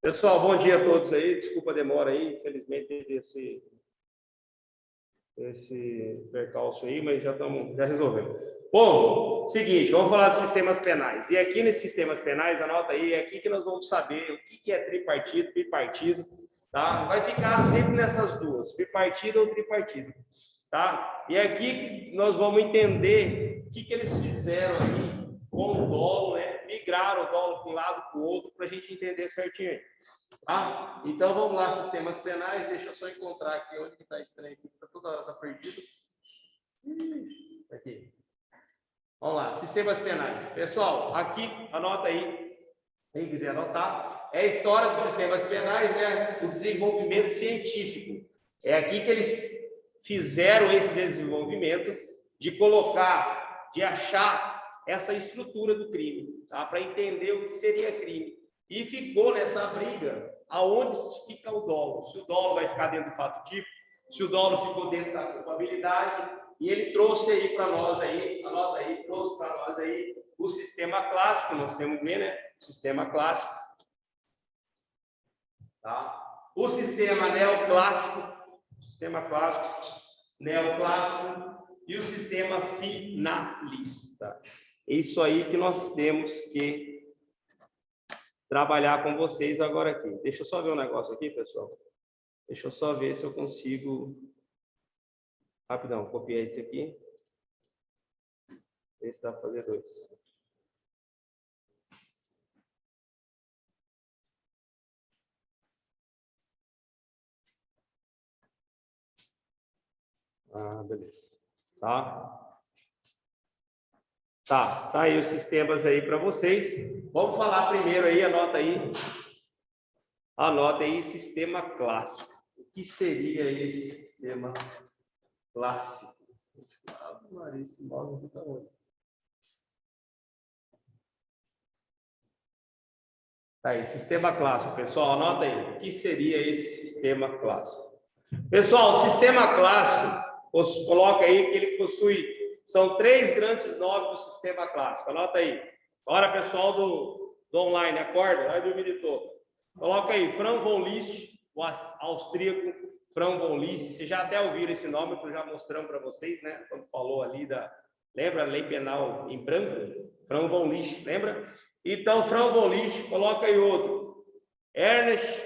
Pessoal, bom dia a todos aí. Desculpa a demora aí, infelizmente teve esse percalço aí, mas já resolvemos. Bom, seguinte, vamos falar de sistemas penais. E aqui nesses sistemas penais, anota aí, é aqui que nós vamos saber o que é tripartido, bipartido, tá? Vai ficar sempre nessas duas, bipartido ou tripartido, tá? E aqui que nós vamos entender o que eles fizeram aí com o dolo, né? Migraram o dolo para um lado para o outro, para a gente entender certinho aí. Tá? Então vamos lá, sistemas penais. Deixa eu só encontrar aqui onde que está estranho aqui, tá perdido. Aqui. Vamos lá, sistemas penais. Pessoal, aqui, anota aí, quem quiser anotar, é a história dos sistemas penais, né? O desenvolvimento científico. É aqui que eles fizeram esse desenvolvimento de colocar, de achar essa estrutura do crime, tá? Para entender o que seria crime. E ficou nessa briga aonde fica o dolo. Se o dolo vai ficar dentro do fato típico, se o dolo ficou dentro da culpabilidade. E ele trouxe aí para nós aí, anota aí, trouxe para nós aí o sistema clássico, nós temos que ver, né? Sistema clássico. Tá? O sistema neoclássico, neoclássico e o sistema finalista. É isso aí que nós temos que trabalhar com vocês agora aqui. Deixa eu só ver um negócio aqui, pessoal. Deixa eu só ver se eu consigo... Rapidão, copiar esse aqui. Esse dá para fazer dois. Ah, beleza. Tá aí os sistemas aí para vocês. Vamos falar primeiro aí, anota aí, sistema clássico. O que seria esse sistema clássico? Esse modo aqui tá onde? Tá aí, sistema clássico, pessoal, anota aí. O que seria esse sistema clássico? Pessoal, o sistema clássico, coloca aí que ele possui, são 3 grandes nomes do sistema clássico. Anota aí. Bora, pessoal do online, acorda, vai dormir de todo. Coloca aí, Franz von Liszt, o austríaco Franz von Liszt. Vocês já até ouviram esse nome, que eu já mostramos para vocês, né? Quando falou ali lembra a lei penal em branco? Franz von Liszt, lembra? Então, Franz von Liszt, coloca aí outro. Ernest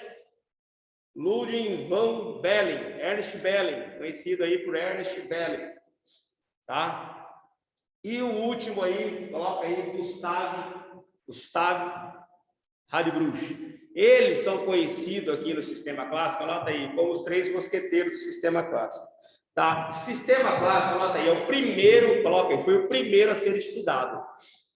Ludwig van Belling, Ernest Belling, conhecido aí por Ernest Belling, tá? E o último aí, coloca aí, Gustave Radbruch. Eles são conhecidos aqui no sistema clássico, anota aí, como os 3 mosqueteiros do sistema clássico, tá? Sistema clássico, anota aí, é o primeiro, coloca aí, foi o primeiro a ser estudado,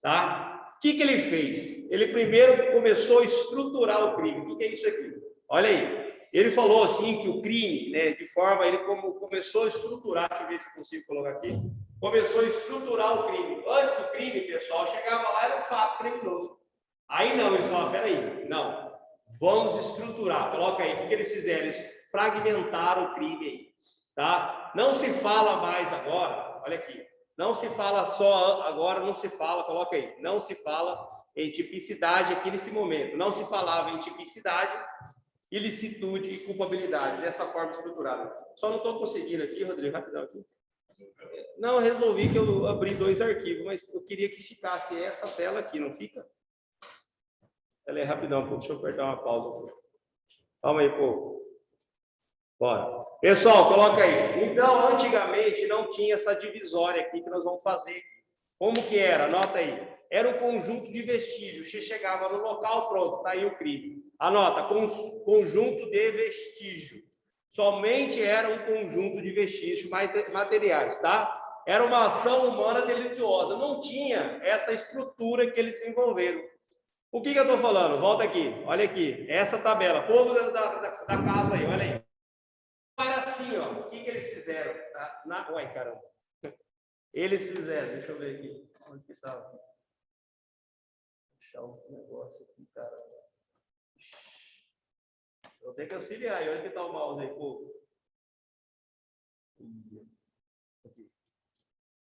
tá? O que ele fez? Ele primeiro começou a estruturar o crime. O que é isso aqui? Olha aí. Ele falou assim que o crime, né, de forma, ele começou a estruturar, deixa eu ver se eu consigo colocar aqui, começou a estruturar o crime. Antes do crime, pessoal, chegava lá, era um fato criminoso. Aí não, eles falaram, peraí, não, vamos estruturar, coloca aí, o que eles fizeram? Eles fragmentaram o crime aí, tá? Não se fala mais agora, olha aqui, não se fala só, agora não se fala, coloca aí, não se fala em tipicidade aqui nesse momento, não se falava em tipicidade, ilicitude e culpabilidade, dessa forma estruturada. Só não estou conseguindo aqui, Rodrigo, rapidão aqui. Não, eu resolvi que eu abri 2 arquivos, mas eu queria que ficasse essa tela aqui, não fica? Ela é rapidão, deixa eu apertar uma pausa. Calma aí, pô. Bora. Pessoal, coloca aí. Então, antigamente não tinha essa divisória aqui que nós vamos fazer. Como que era? Anota aí. Era um conjunto de vestígios. Você chegava no local, pronto, tá aí o crime. Anota, conjunto de vestígio. Somente era um conjunto de vestígios materiais, tá? Era uma ação humana delituosa. Não tinha essa estrutura que eles desenvolveram. O que eu estou falando? Volta aqui, olha aqui. Essa tabela, povo da casa aí, olha aí. Era assim, ó. O que eles fizeram? Uai, caramba. Eles fizeram, deixa eu ver aqui. Onde que estava? Deixar um negócio aqui, cara. Eu tenho que auxiliar. E onde que está o mouse aí, povo?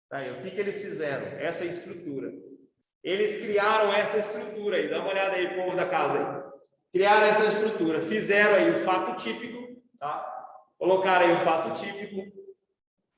Tá aí, o que eles fizeram? Essa estrutura. Eles criaram essa estrutura aí. Dá uma olhada aí, povo da casa aí. criaram essa estrutura, fizeram aí o fato típico, tá? Colocaram aí o fato típico.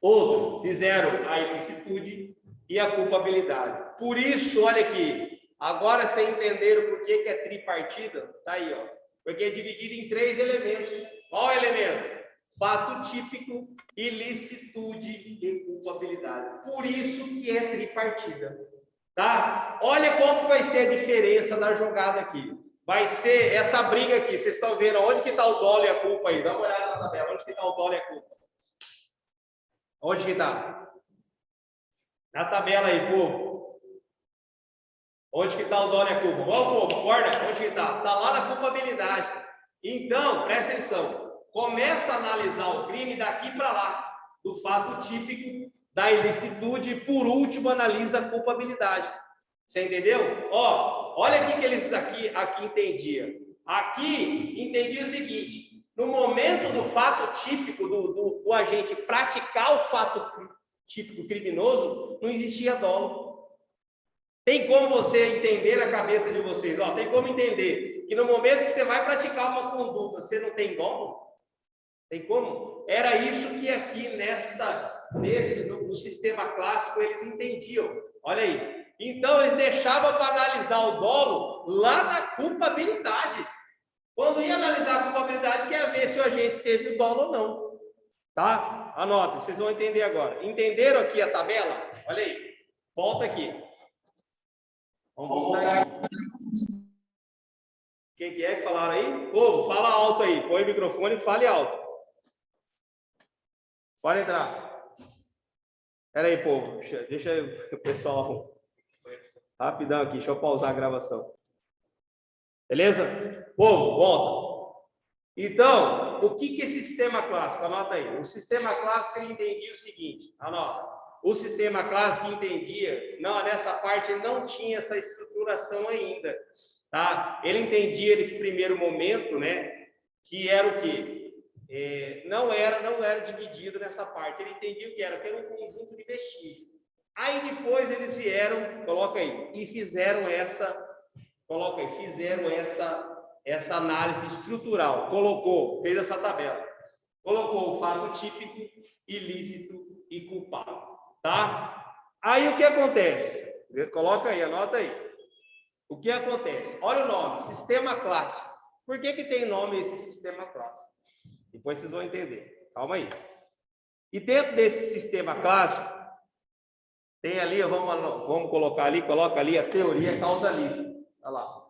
Outro, fizeram a ilicitude e a culpabilidade. Por isso, olha aqui, agora vocês entenderam por que é tripartida? Tá aí, ó. Porque é dividido em 3 elementos. Qual é o elemento? Fato típico, ilicitude e culpabilidade. Por isso que é tripartida. Tá? Olha qual que vai ser a diferença da jogada aqui. Vai ser essa briga aqui. Vocês estão vendo onde que está o dolo e a culpa aí? Dá uma olhada na tabela. Onde que está o dolo e a culpa? Onde que está? Na tabela aí, povo. Onde que está o dolo e a culpa? Vamos, povo, acorda. Onde que está? Está lá na culpabilidade. Então, presta atenção. Começa a analisar o crime daqui para lá. Do fato típico, da ilicitude e, por último, analisa a culpabilidade. Você entendeu? Ó, olha aqui que eles aqui entendiam. Aqui entendia o seguinte. No momento do fato típico do agente praticar o fato típico criminoso, não existia dolo. Tem como você entender na cabeça de vocês? Ó, tem como entender que no momento que você vai praticar uma conduta, você não tem dolo? Tem como? Era isso que aqui no sistema clássico eles entendiam. Olha aí. Então eles deixavam para analisar o dolo lá na culpabilidade. Quando ia analisar a culpabilidade, quer ver se o agente teve o dolo ou não. Tá? Anotem, vocês vão entender agora. Entenderam aqui a tabela? Olha aí. Volta aqui. Vamos voltar aqui. Quem que é que falaram aí? Povo, fala alto aí. Põe o microfone e fale alto. Pode entrar. Espera aí, povo. Deixa o pessoal rapidão aqui. Deixa eu pausar a gravação. Beleza? Povo, volta. Então, o que é esse sistema clássico? Anota aí. O sistema clássico ele entendia o seguinte. Anota. O sistema clássico entendia, não, nessa parte ele não tinha essa estruturação ainda. Tá? Ele entendia nesse primeiro momento, né? Que era o quê? Não era dividido nessa parte. Ele entendia o que era um conjunto de vestígios. Aí depois eles vieram, coloca aí, e fizeram essa análise estrutural. Fez essa tabela. Colocou o fato típico, ilícito e culpável. Tá? Aí o que acontece? Coloca aí, anota aí. O que acontece? Olha o nome, sistema clássico. Por que tem nome esse sistema clássico? Depois vocês vão entender. Calma aí. E dentro desse sistema clássico, tem ali, vamos colocar ali, coloca ali a teoria causalista. Olha lá.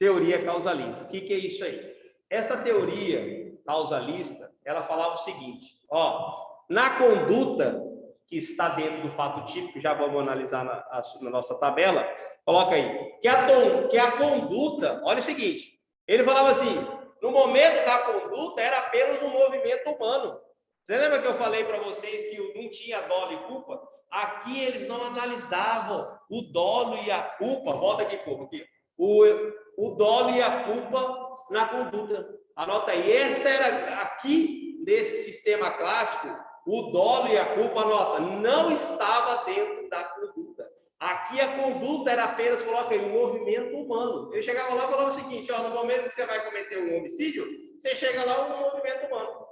Teoria causalista. O que é isso aí? Essa teoria causalista, ela falava o seguinte, ó, na conduta que está dentro do fato típico, já vamos analisar na nossa tabela, coloca aí, que a conduta, olha o seguinte, ele falava assim, no momento da conduta era apenas um movimento humano. Você lembra que eu falei para vocês que não tinha dolo e culpa? Aqui eles não analisavam o dolo e a culpa, volta aqui, povo, aqui. O dolo e a culpa na conduta. Anota aí, essa era aqui nesse sistema clássico, o dolo e a culpa, anota, não estava dentro da conduta. Aqui a conduta era apenas, coloca aí, um movimento humano. Ele chegava lá e falava o seguinte, ó, no momento que você vai cometer um homicídio, você chega lá um movimento humano.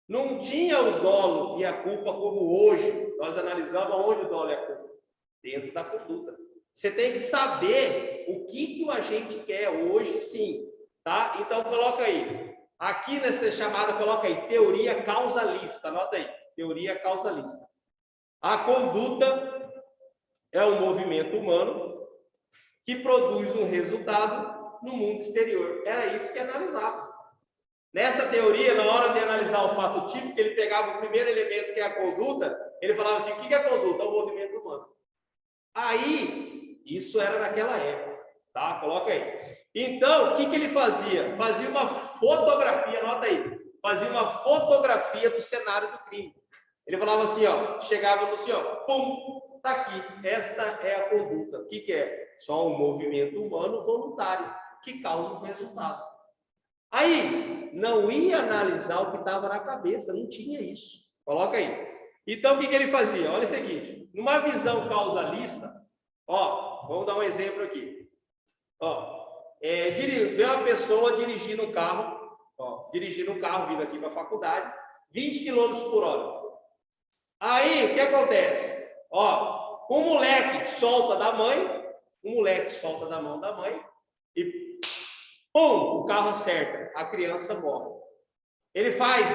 Não tinha o dolo e a culpa como hoje. Nós analisamos onde o dolo e a culpa. Dentro da conduta. Você tem que saber o que o agente quer hoje, sim. Tá? Então, coloca aí. Aqui nessa chamada, coloca aí, teoria causalista. Anota aí, teoria causalista. A conduta é um movimento humano que produz um resultado no mundo exterior. Era isso que analisava. Nessa teoria, na hora de analisar o fato típico, ele pegava o primeiro elemento, que é a conduta, ele falava assim, o que é a conduta? É o movimento humano. Aí, isso era naquela época, tá? Coloca aí. Então, o que ele fazia? Fazia uma fotografia, anota aí, fazia uma fotografia do cenário do crime. Ele falava assim, ó, chegava no assim, ó, pum, tá aqui, esta é a conduta. O que é? Só um movimento humano voluntário, que causa um resultado. Aí, não ia analisar o que estava na cabeça, não tinha isso. Coloca aí. Então, o que ele fazia? Olha o seguinte, numa visão causalista, ó, vamos dar um exemplo aqui. Ó, vê uma pessoa dirigindo um carro, vindo aqui para a faculdade, 20 km por hora. Aí, o que acontece? Ó, o moleque solta da mãe, solta da mão da mãe e pum, o carro acerta, a criança morre. Ele faz,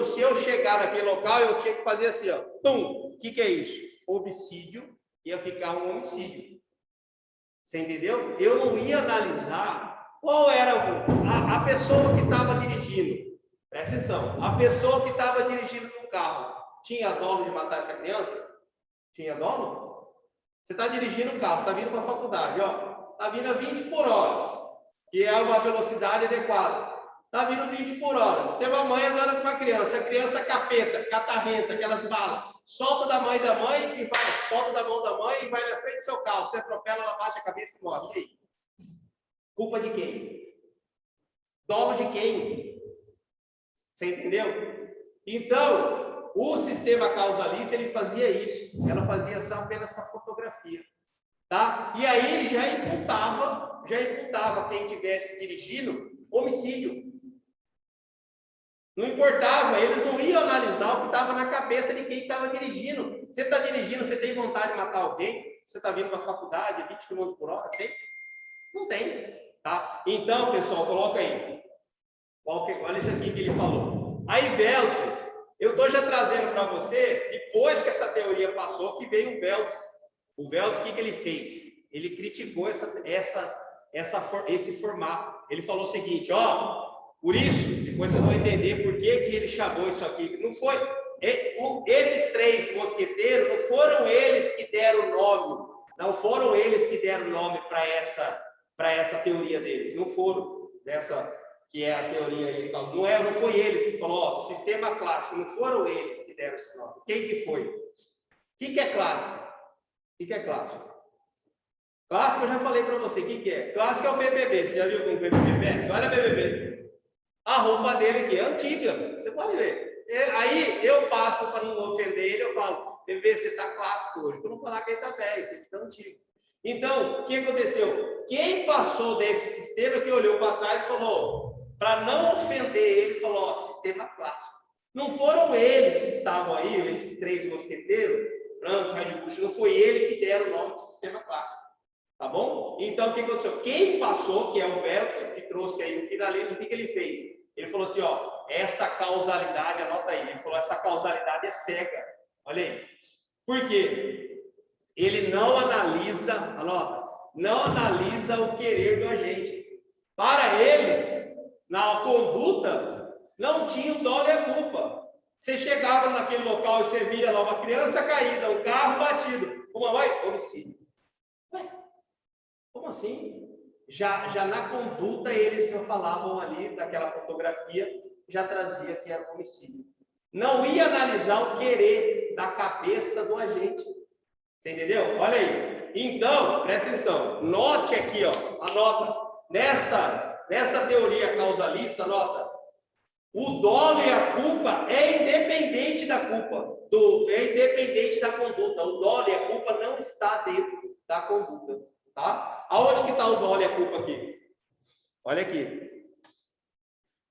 se eu chegar naquele local, eu tinha que fazer assim, ó, pum, o que é isso? Homicídio, ia ficar um homicídio. Você entendeu? Eu não ia analisar qual era a pessoa que estava dirigindo. Presta atenção, a pessoa que estava dirigindo no carro, tinha dolo de matar essa criança? Tinha dolo? Você está dirigindo o carro, está vindo para a faculdade, ó, está vindo a 20 por hora, que é uma velocidade adequada. Está vindo 20 por hora. Você tem uma mãe andando com uma criança, a criança capeta, catarrenta, aquelas balas, solta da mãe e vai, solta da mão da mãe e vai na frente do seu carro. Você atropela, ela bate a cabeça e morre. E aí? Culpa de quem? Dolo de quem? Você entendeu? Então, o sistema causalista, ele fazia isso. Ela fazia apenas essa fotografia. Tá? E aí já imputava quem estivesse dirigindo homicídio. Não importava, eles não iam analisar o que estava na cabeça de quem estava dirigindo. Você está dirigindo, você tem vontade de matar alguém? Você está vindo para a faculdade, 20 km por hora? Tem? Não tem. Tá? Então, pessoal, coloca aí. Olha isso aqui que ele falou. Aí, Veltz, eu estou já trazendo para você, depois que essa teoria passou, que veio o Veltz. O Veltz, o que ele fez? Ele criticou esse formato. Ele falou o seguinte, ó, por isso, depois vocês vão entender por que ele chamou isso aqui. Não foi, esses 3 mosqueteiros, não foram eles que deram nome, não foram eles que deram nome para essa teoria deles, não foram dessa que é a teoria aí. Não foi eles que falou, ó, sistema clássico, não foram eles que deram esse nome. Quem que foi? O que é clássico? O que é clássico? Clássico eu já falei para você, o que é? Clássico é o BBB, você já viu como o BBB é? Olha o BBB. A roupa dele aqui é antiga, você pode ver. Aí eu passo para não ofender ele, eu falo, bebê, você está clássico hoje, para não falar que ele está velho, que ele está antigo. Então, o que aconteceu? Quem passou desse sistema, que olhou para trás e falou, para não ofender ele, falou, ó, sistema clássico. Não foram eles que estavam aí, esses 3 mosqueteiros, Franco, Radbush, não foi ele que deram o nome de sistema clássico. Tá bom? Então, o que aconteceu? Quem passou, que é o Veltz, que trouxe aí o finalismo, o que ele fez? Ele falou assim, ó, essa causalidade, anota aí, ele falou, essa causalidade é cega. Olha aí. Por quê? Ele não analisa, anota, não analisa o querer do agente. Para eles, na conduta, não tinha o dolo e a culpa. Você chegava naquele local e você via lá uma criança caída, um carro batido, uma mãe, homicídio. Ué, como assim? Já na conduta, eles já falavam ali, daquela fotografia, já trazia que era um homicídio. Não ia analisar o querer da cabeça do agente. Você entendeu? Olha aí. Então, presta atenção. Note aqui, ó, anota. Nessa teoria causalista, anota. O dolo e a culpa é independente da culpa, é independente da conduta. O dolo e a culpa não está dentro da conduta. Tá? Aonde que está o dolo e a culpa aqui? Olha aqui.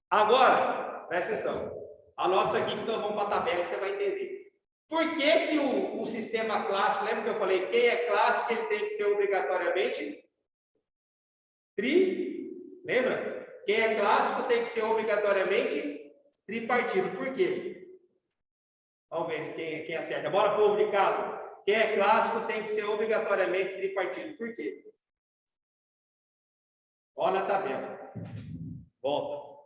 Agora, presta atenção. Anota isso aqui que nós vamos para a tabela e você vai entender. Por que o sistema clássico, lembra que eu falei, quem é clássico, ele tem que ser obrigatoriamente lembra? Quem é clássico tem que ser obrigatoriamente tripartido. Por quê? Vamos ver quem acerta. Bora, povo de casa. Quem é clássico tem que ser obrigatoriamente tripartido. Por quê? Olha na tabela. Volta.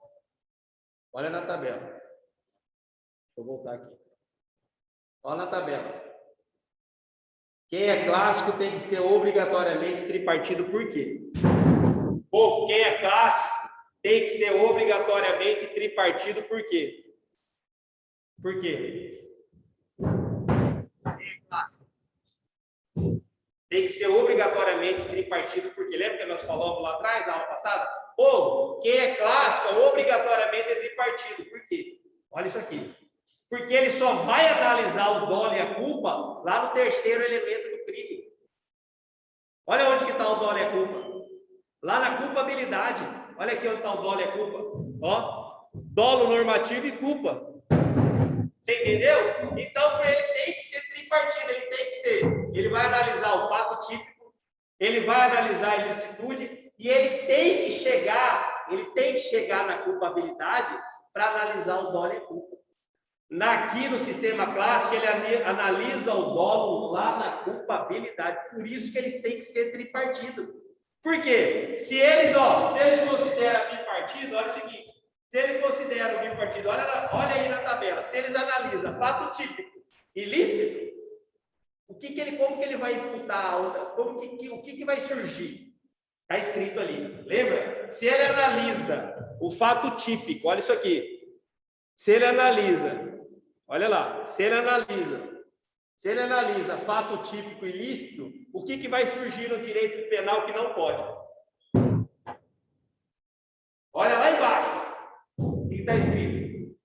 Olha na tabela. Deixa eu voltar aqui. Olha na tabela. Quem é clássico tem que ser obrigatoriamente tripartido. Por quê? Povo, quem é clássico tem que ser obrigatoriamente tripartido. Por quê? Por quê? Quem é clássico tem que ser obrigatoriamente tripartido, porque lembra que nós falamos lá atrás, na aula passada? Povo, quem é clássico obrigatoriamente é tripartido. Por quê? Olha isso aqui. Porque ele só vai analisar o dolo e a culpa lá no terceiro elemento do crime. Olha onde que está o dolo e a culpa. Lá na culpabilidade. Olha aqui onde está o dolo e a culpa. Ó, dolo normativo e culpa. Você entendeu? Então, para ele tem que ser tripartido, ele tem que ser. Ele vai analisar o fato típico, ele vai analisar a ilicitude e ele tem que chegar na culpabilidade para analisar o dolo e a culpa. Aqui no sistema clássico, ele analisa o dolo lá na culpabilidade. Por isso que eles têm que ser tripartidos. Por quê? Se eles consideram bipartido, olha o seguinte. Se ele considera o bipartido, olha aí na tabela. Se eles analisam fato típico ilícito, como que ele vai imputar? O que vai surgir? Está escrito ali. Lembra? Se ele analisa o fato típico, olha isso aqui. Se ele analisa, olha lá. Se ele analisa fato típico ilícito, o que vai surgir no direito penal que não pode? Olha lá embaixo. O que está escrito?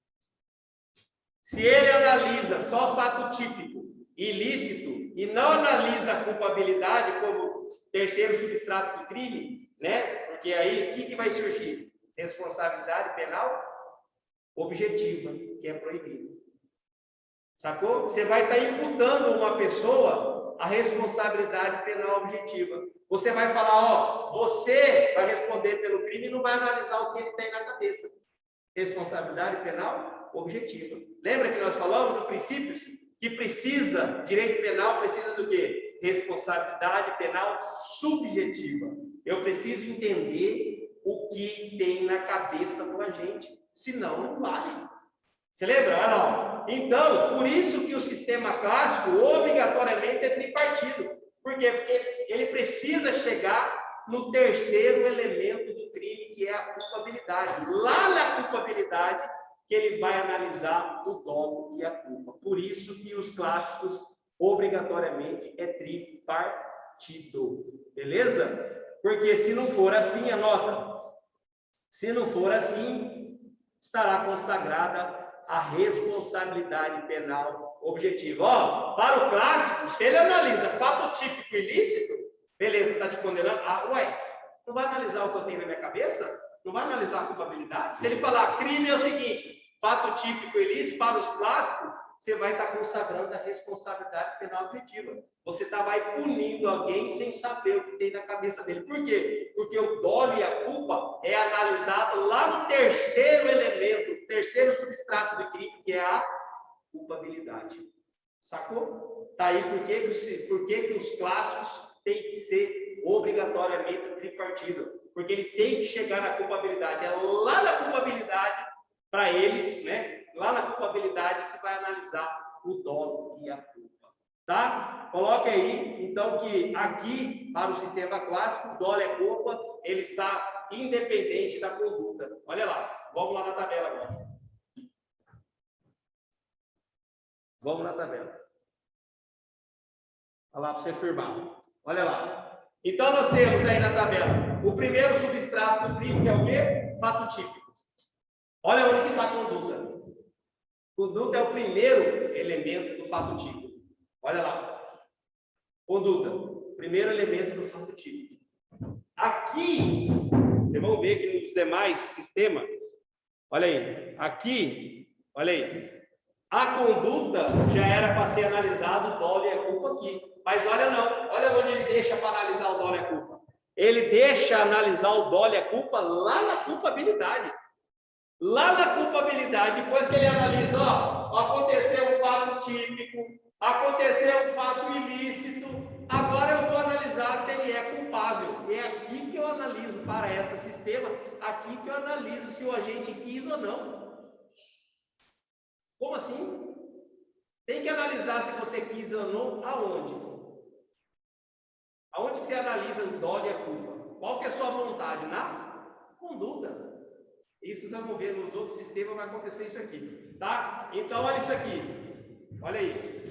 Se ele analisa só fato típico ilícito e não analisa a culpabilidade como terceiro substrato do crime, né? Porque aí o que vai surgir? Responsabilidade penal objetiva, que é proibido. Sacou? Você vai estar imputando uma pessoa a responsabilidade penal objetiva. Você vai falar, ó, você vai responder pelo crime e não vai analisar o que ele tem na cabeça. Responsabilidade penal objetiva. Lembra que nós falamos no princípio que direito penal precisa do quê? Responsabilidade penal subjetiva. Eu preciso entender o que tem na cabeça do agente, senão não vale. Você lembra? Ah, não. Então, por isso que o sistema clássico obrigatoriamente é tripartido. Por quê? Porque ele precisa chegar no terceiro elemento do crime, que é a culpabilidade. Lá na culpabilidade que ele vai analisar o dolo e a culpa. Por isso que os clássicos obrigatoriamente é tripartido. Beleza? Porque se não for assim, anota. Se não for assim, estará consagrada a responsabilidade penal objetiva. Ó, para o clássico, se ele analisa fato típico ilícito, beleza, está te condenando. Ah, ué, não vai analisar o que eu tenho na minha cabeça? Não vai analisar a culpabilidade? Se ele falar crime é o seguinte, fato típico ilícito, para os clássicos, você vai estar consagrando a responsabilidade penal objetiva. Você vai punindo alguém sem saber o que tem na cabeça dele. Por quê? Porque o dolo e a culpa é analisado lá no terceiro elemento, terceiro substrato do crime, que é a culpabilidade. Sacou? Tá aí por que os clássicos têm que ser obrigatoriamente tripartido. Porque ele tem que chegar na culpabilidade. É lá na culpabilidade, para eles, né? Lá na culpabilidade que vai analisar o dolo e a culpa. Tá? Coloque aí, então, que aqui, para o sistema clássico, o dolo e a culpa, ele está independente da conduta. Olha lá, vamos lá na tabela agora. Vamos na tabela. Olha lá, para você firmar. Olha lá. Então, nós temos aí na tabela o primeiro substrato do crime, que é o quê? Fato típico. Olha onde está a conduta. Conduta é o primeiro elemento do fato típico. Olha lá. Conduta, primeiro elemento do fato típico. Aqui, vocês vão ver que nos demais sistemas, olha aí, aqui, olha aí, a conduta já era para ser analisado o dolo e a culpa aqui. Mas olha não, olha onde ele deixa para analisar o dolo e a culpa. Ele deixa analisar o dolo e a culpa lá na culpabilidade. Lá na culpabilidade, depois que ele analisa, ó, aconteceu um fato típico, aconteceu um fato ilícito, agora eu vou analisar se ele é culpável. É aqui que eu analiso, para esse sistema, aqui que eu analiso se o agente quis ou não. Como assim? Tem que analisar se você quis ou não, aonde? Aonde que você analisa o dolo e a culpa? Qual que é a sua vontade? Na conduta. Isso vocês vão ver nos outros sistemas, vai acontecer isso aqui, tá? Então, olha isso aqui. Olha aí.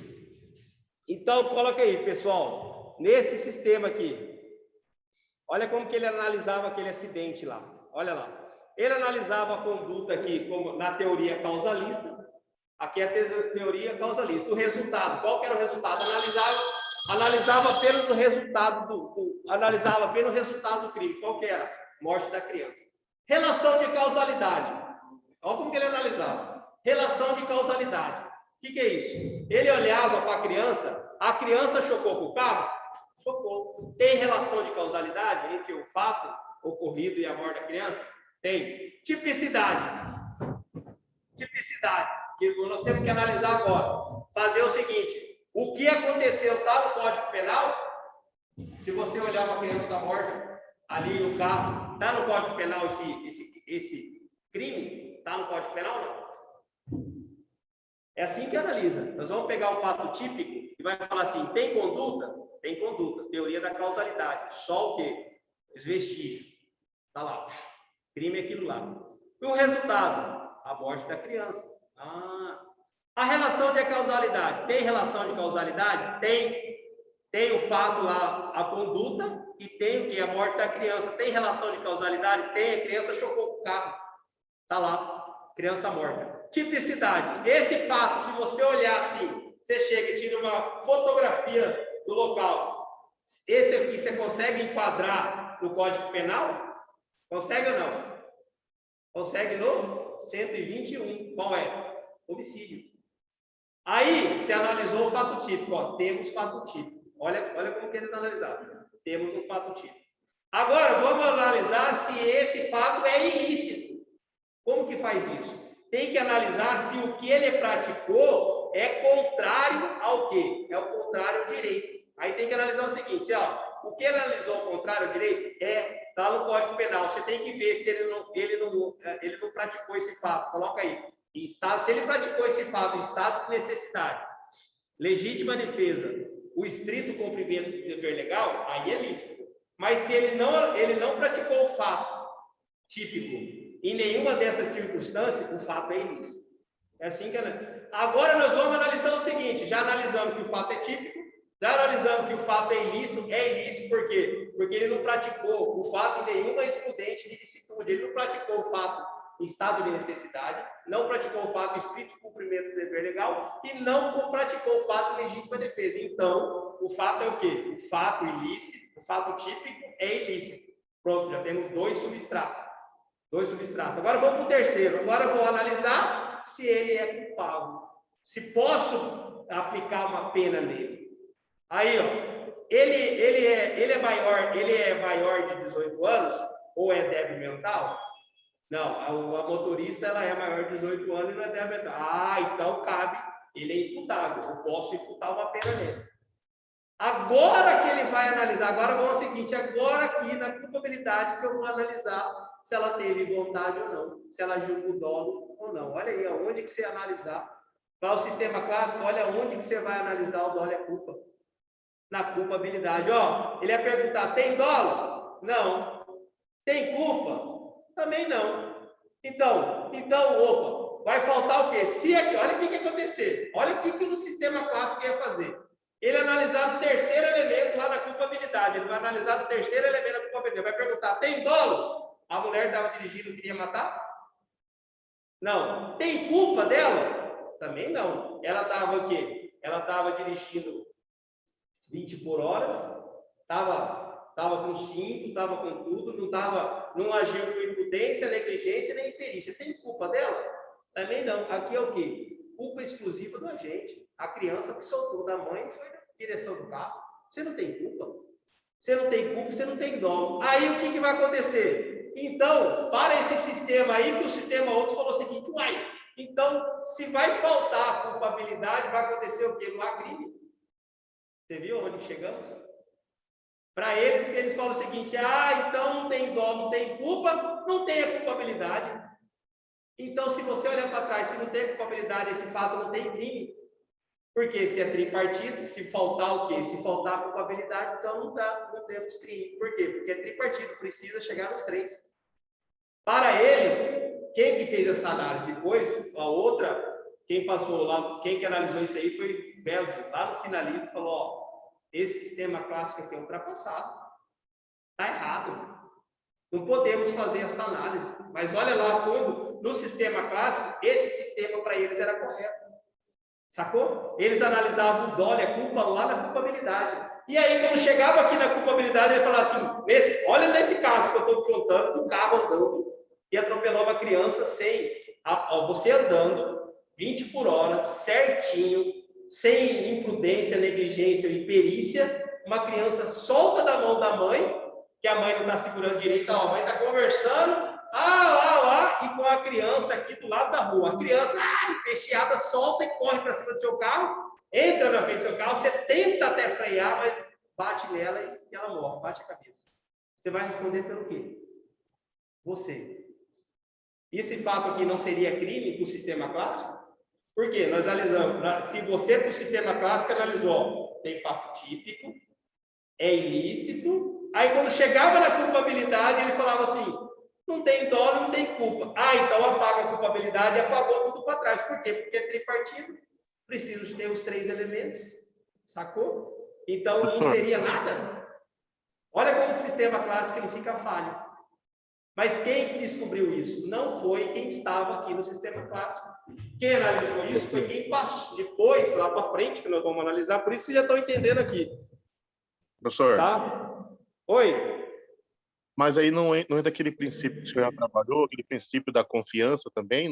Então, coloca aí, pessoal. Nesse sistema aqui. Olha como que ele analisava aquele acidente lá. Olha lá. Ele analisava a conduta aqui como na teoria causalista. Aqui é a teoria causalista. O resultado, qual que era o resultado? Analisava Analisava apenas o resultado analisava apenas o resultado do crime. Qual que era? Morte da criança. Relação de causalidade. Olha como que ele analisava. Relação de causalidade. O que é isso? Ele olhava para a criança chocou com o carro? Chocou. Tem relação de causalidade entre o fato ocorrido e a morte da criança? Tem. Tipicidade. Tipicidade. Que nós temos que analisar agora. Fazer o seguinte. O que aconteceu está no Código Penal? Se você olhar uma criança morta ali no carro, está no Código Penal esse crime? Está no Código Penal não? É assim que analisa. Nós vamos pegar o fato típico e vai falar assim, tem conduta? Tem conduta. Teoria da causalidade. Só o quê? Os vestígios. Está lá. Crime é aquilo lá. E o resultado? A morte da criança. A relação de causalidade. Tem relação de causalidade? Tem. Tem o fato lá, a conduta, e tem o que? A morte da criança. Tem relação de causalidade? Tem. A criança chocou com o carro. Está lá. Criança morta. Tipicidade. Esse fato, se você olhar assim, você chega e tira uma fotografia do local. Esse aqui você consegue enquadrar no Código Penal? Consegue ou não? Consegue no 121. Qual é? Homicídio. Aí, você analisou o fato típico. Ó, temos fato típico. Olha como que eles analisaram. Temos um fato típico. Agora, vamos analisar se esse fato é ilícito. Como que faz isso? Tem que analisar se o que ele praticou é contrário ao quê? É o contrário ao direito. Aí tem que analisar o seguinte, o que ele analisou ao contrário ao direito está no Código Penal. Você tem que ver se ele não praticou esse fato. Coloca aí. Se ele praticou esse fato em estado de necessidade, legítima defesa, o estrito cumprimento do dever legal, aí é lícito. Mas se ele não praticou o fato típico em nenhuma dessas circunstâncias, o fato é ilícito. É assim que agora nós vamos analisar o seguinte, já analisamos que o fato é típico, já analisamos que o fato é ilícito por quê? Porque ele não praticou o fato em nenhuma excludente de licitude, ele não praticou o fato em estado de necessidade, não praticou o fato estrito cumprimento do dever legal e não praticou o fato legítima defesa. Então, o fato é o quê? O fato ilícito, o fato típico é ilícito. Pronto, já temos dois substratos. Agora vamos para o terceiro. Agora eu vou analisar se ele é culpável. Se posso aplicar uma pena nele. Aí, ele é maior de 18 anos ou é débil mental? Não, a motorista ela é maior de 18 anos e não é débil mental. Então cabe, ele é imputável. Eu posso imputar uma pena nele. Agora que ele vai analisar, agora vamos ao seguinte, agora aqui na culpabilidade que eu vou analisar se ela teve vontade ou não, se ela julga o dolo ou não. Olha aí, onde que você analisar. Para o sistema clássico, olha onde que você vai analisar o dolo e a culpa. Na culpabilidade. Ele ia perguntar, tem dolo? Não. Tem culpa? Também não. Então, opa, vai faltar o quê? Se aqui, olha o que ia acontecer. Olha o que no sistema clássico ia fazer. Ele analisar o terceiro elemento lá na culpabilidade. Ele vai analisar o terceiro elemento da culpabilidade. Vai perguntar, tem dolo? A mulher estava dirigindo e queria matar? Não. Tem culpa dela? Também não. Ela estava o quê? Ela estava dirigindo 20 por hora, estava com cinto, estava com tudo, não agiu com imprudência, negligência, nem imperícia. Tem culpa dela? Também não. Aqui é o quê? Culpa exclusiva do agente. A criança que soltou da mãe foi na direção do carro. Você não tem culpa. Você não tem culpa, você não tem dolo. Aí o que vai acontecer? Então, para esse sistema aí, que o sistema outro falou o seguinte, então, se vai faltar a culpabilidade, vai acontecer o quê? Não há crime. Você viu onde chegamos? Para eles falam o seguinte, então não tem dolo, não tem culpa, não tem a culpabilidade. Então, se você olhar para trás, se não tem culpabilidade, esse fato não tem crime. Porque se é tripartido, se faltar o quê? Se faltar a culpabilidade, então não temos crime. Por quê? Porque é tripartido, precisa chegar nos três. Para eles, quem que fez essa análise depois, a outra, quem passou lá, quem que analisou isso aí foi Belzer, lá no finalismo, falou, esse sistema clássico aqui é ultrapassado. Está errado. Não podemos fazer essa análise. Mas olha lá, quando no sistema clássico, esse sistema para eles era correto. Sacou? Eles analisavam o dolo e a culpa lá na culpabilidade. E aí, quando chegava aqui na culpabilidade, ele falava assim, olha nesse caso que eu estou contando, de um carro andando e atropelou uma criança você andando 20 por hora, certinho, sem imprudência, negligência e perícia, uma criança solta da mão da mãe, que a mãe não está segurando direito, então a mãe está conversando, e com a criança aqui do lado da rua. A criança, peixeada, solta e corre para cima do seu carro, entra na frente do seu carro, você tenta até frear, mas bate nela e ela morre, bate a cabeça. Você vai responder pelo quê? Você. Esse fato aqui não seria crime com o sistema clássico? Por quê? Nós analisamos, se você com o sistema clássico analisou, tem fato típico, é ilícito, aí quando chegava na culpabilidade, ele falava assim, não tem dolo, não tem culpa. Então apaga a culpabilidade e apagou tudo para trás. Por quê? Porque é tripartido, precisa ter os 3 elementos, sacou? Então não seria nada. Olha como o sistema clássico ele fica falho. Mas quem que descobriu isso? Não foi quem estava aqui no sistema clássico. Quem analisou isso foi quem passou depois, lá para frente, que nós vamos analisar, por isso vocês já estão entendendo aqui. Professor. Tá? Oi. Mas aí não é daquele princípio que o senhor já trabalhou, aquele princípio da confiança também?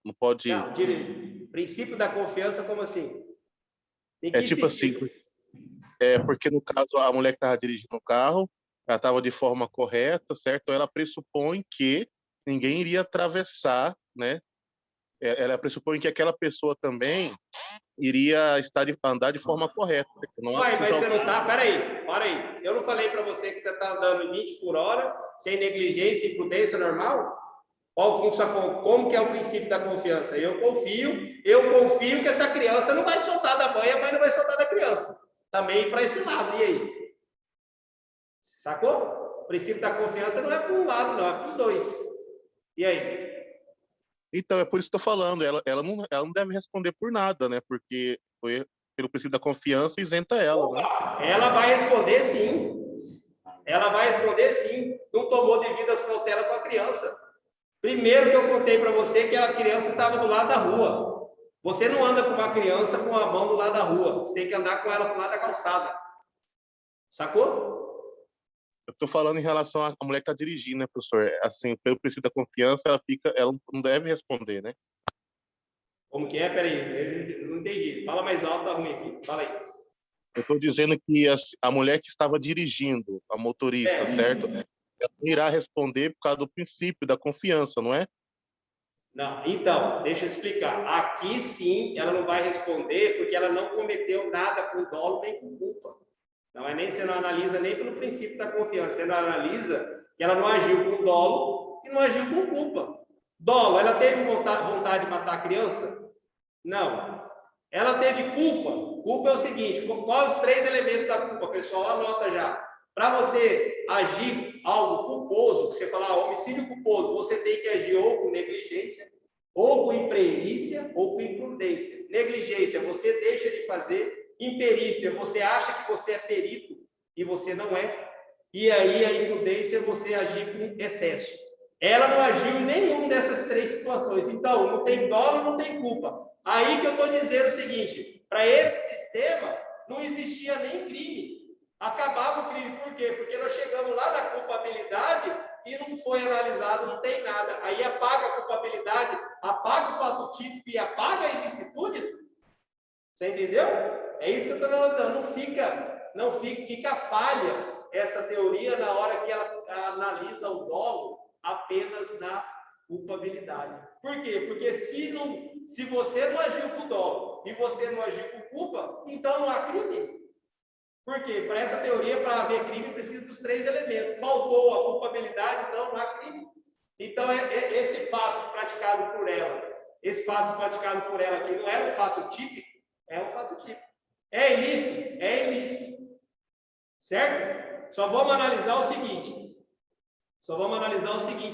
Não pode... Não, princípio da confiança, como assim? Tipo sentido? assim, porque no caso a mulher que estava dirigindo o carro, ela estava de forma correta, certo? Ela pressupõe que ninguém iria atravessar, né? Ela pressupõe que aquela pessoa também iria andar de forma correta. Mas você não tá... Peraí. Eu não falei para você que você está andando 20 por hora, sem negligência e prudência normal? Como que é o princípio da confiança? Eu confio que essa criança não vai soltar da mãe, a mãe não vai soltar da criança. Também para esse lado, e aí? Sacou? O princípio da confiança não é para um lado, não, é para os dois. E aí? Então, é por isso que eu estou falando, ela não deve responder por nada, né? Porque foi pelo princípio da confiança isenta ela, né? Ela vai responder sim. Ela vai responder sim. Não tomou devida cautela com a criança. Primeiro que eu contei para você que a criança estava do lado da rua. Você não anda com uma criança com a mão do lado da rua. Você tem que andar com ela do lado da calçada. Sacou? Eu estou falando em relação à mulher que está dirigindo, né, professor? Assim, pelo princípio da confiança, ela não deve responder, né? Como que é? Peraí, eu não entendi. Fala mais alto, tá ruim aqui. Fala aí. Eu estou dizendo que a mulher que estava dirigindo, a motorista, certo? Ela não irá responder por causa do princípio da confiança, não é? Não, então, deixa eu explicar. Aqui sim, ela não vai responder porque ela não cometeu nada com dolo nem com culpa. Não é nem você não analisa nem pelo princípio da confiança, você não analisa que ela não agiu com dolo e não agiu com culpa. Dolo, ela teve vontade de matar a criança? Não. Ela teve culpa. Culpa é o seguinte: quais os 3 elementos da culpa? Pessoal, anota já. Para você agir algo culposo, você falar homicídio culposo, você tem que agir ou com negligência, ou com imperícia, ou com imprudência. Negligência, você deixa de fazer. Imperícia, você acha que você é perito e você não é. E aí a imprudência, você agir com excesso. Ela não agiu em nenhuma dessas 3 situações. Então, não tem dolo, não tem culpa. Aí que eu estou dizendo o seguinte: para esse sistema não existia nem crime. Acabava o crime. Por quê? Porque nós chegamos lá na culpabilidade e não foi analisado, não tem nada. Aí apaga a culpabilidade, apaga o fato típico e apaga a ilicitude. Você entendeu? É isso que eu estou analisando. Fica falha essa teoria na hora que ela analisa o dolo apenas na culpabilidade. Por quê? Porque se você não agiu com dolo e você não agiu com culpa, então não há crime. Por quê? Para essa teoria, para haver crime, precisa dos 3 elementos. Faltou a culpabilidade, então não há crime. Então, esse fato praticado por ela, que não é um fato típico, é um fato típico. É ilícito? É ilícito. Certo? Só vamos analisar o seguinte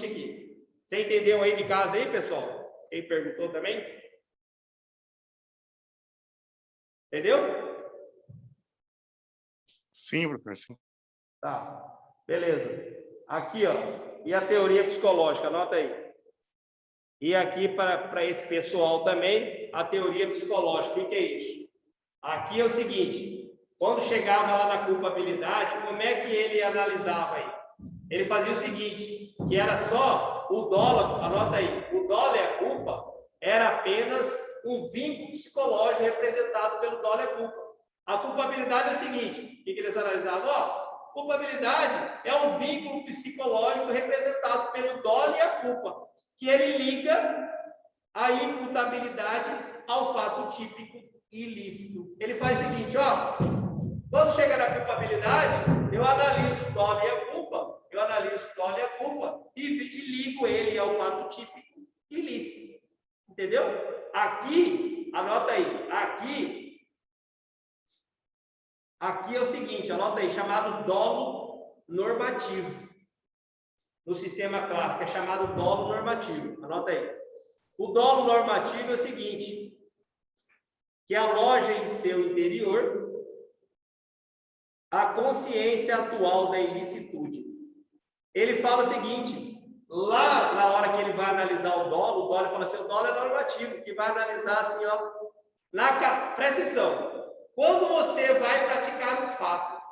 aqui. Você entendeu aí de casa aí, pessoal? Quem perguntou também? Entendeu? Sim, professor. Tá. Beleza. Aqui, ó. E a teoria psicológica? Anota aí. E aqui, para esse pessoal também, a teoria psicológica. O que é isso? Aqui é o seguinte, quando chegava lá na culpabilidade, como é que ele analisava aí? Ele fazia o seguinte, que era só o dolo, anota aí, o dolo e a culpa era apenas um vínculo psicológico representado pelo dolo e a culpa. A culpabilidade é o seguinte, o que eles analisavam? Ó, culpabilidade é um vínculo psicológico representado pelo dolo e a culpa, que ele liga a imputabilidade ao fato típico ilícito. Ele faz o seguinte, ó, quando chega na culpabilidade, eu analiso o dolo e a culpa, e ligo ele ao fato típico ilícito. Entendeu? Aqui, anota aí, aqui é o seguinte, anota aí, chamado dolo normativo. No sistema clássico é chamado dolo normativo. Anota aí. O dolo normativo é o seguinte, que aloja em seu interior a consciência atual da ilicitude. Ele fala o seguinte, lá na hora que ele vai analisar o dolo fala assim, o dolo é normativo, que vai analisar assim, ó, presta atenção, quando você vai praticar um fato,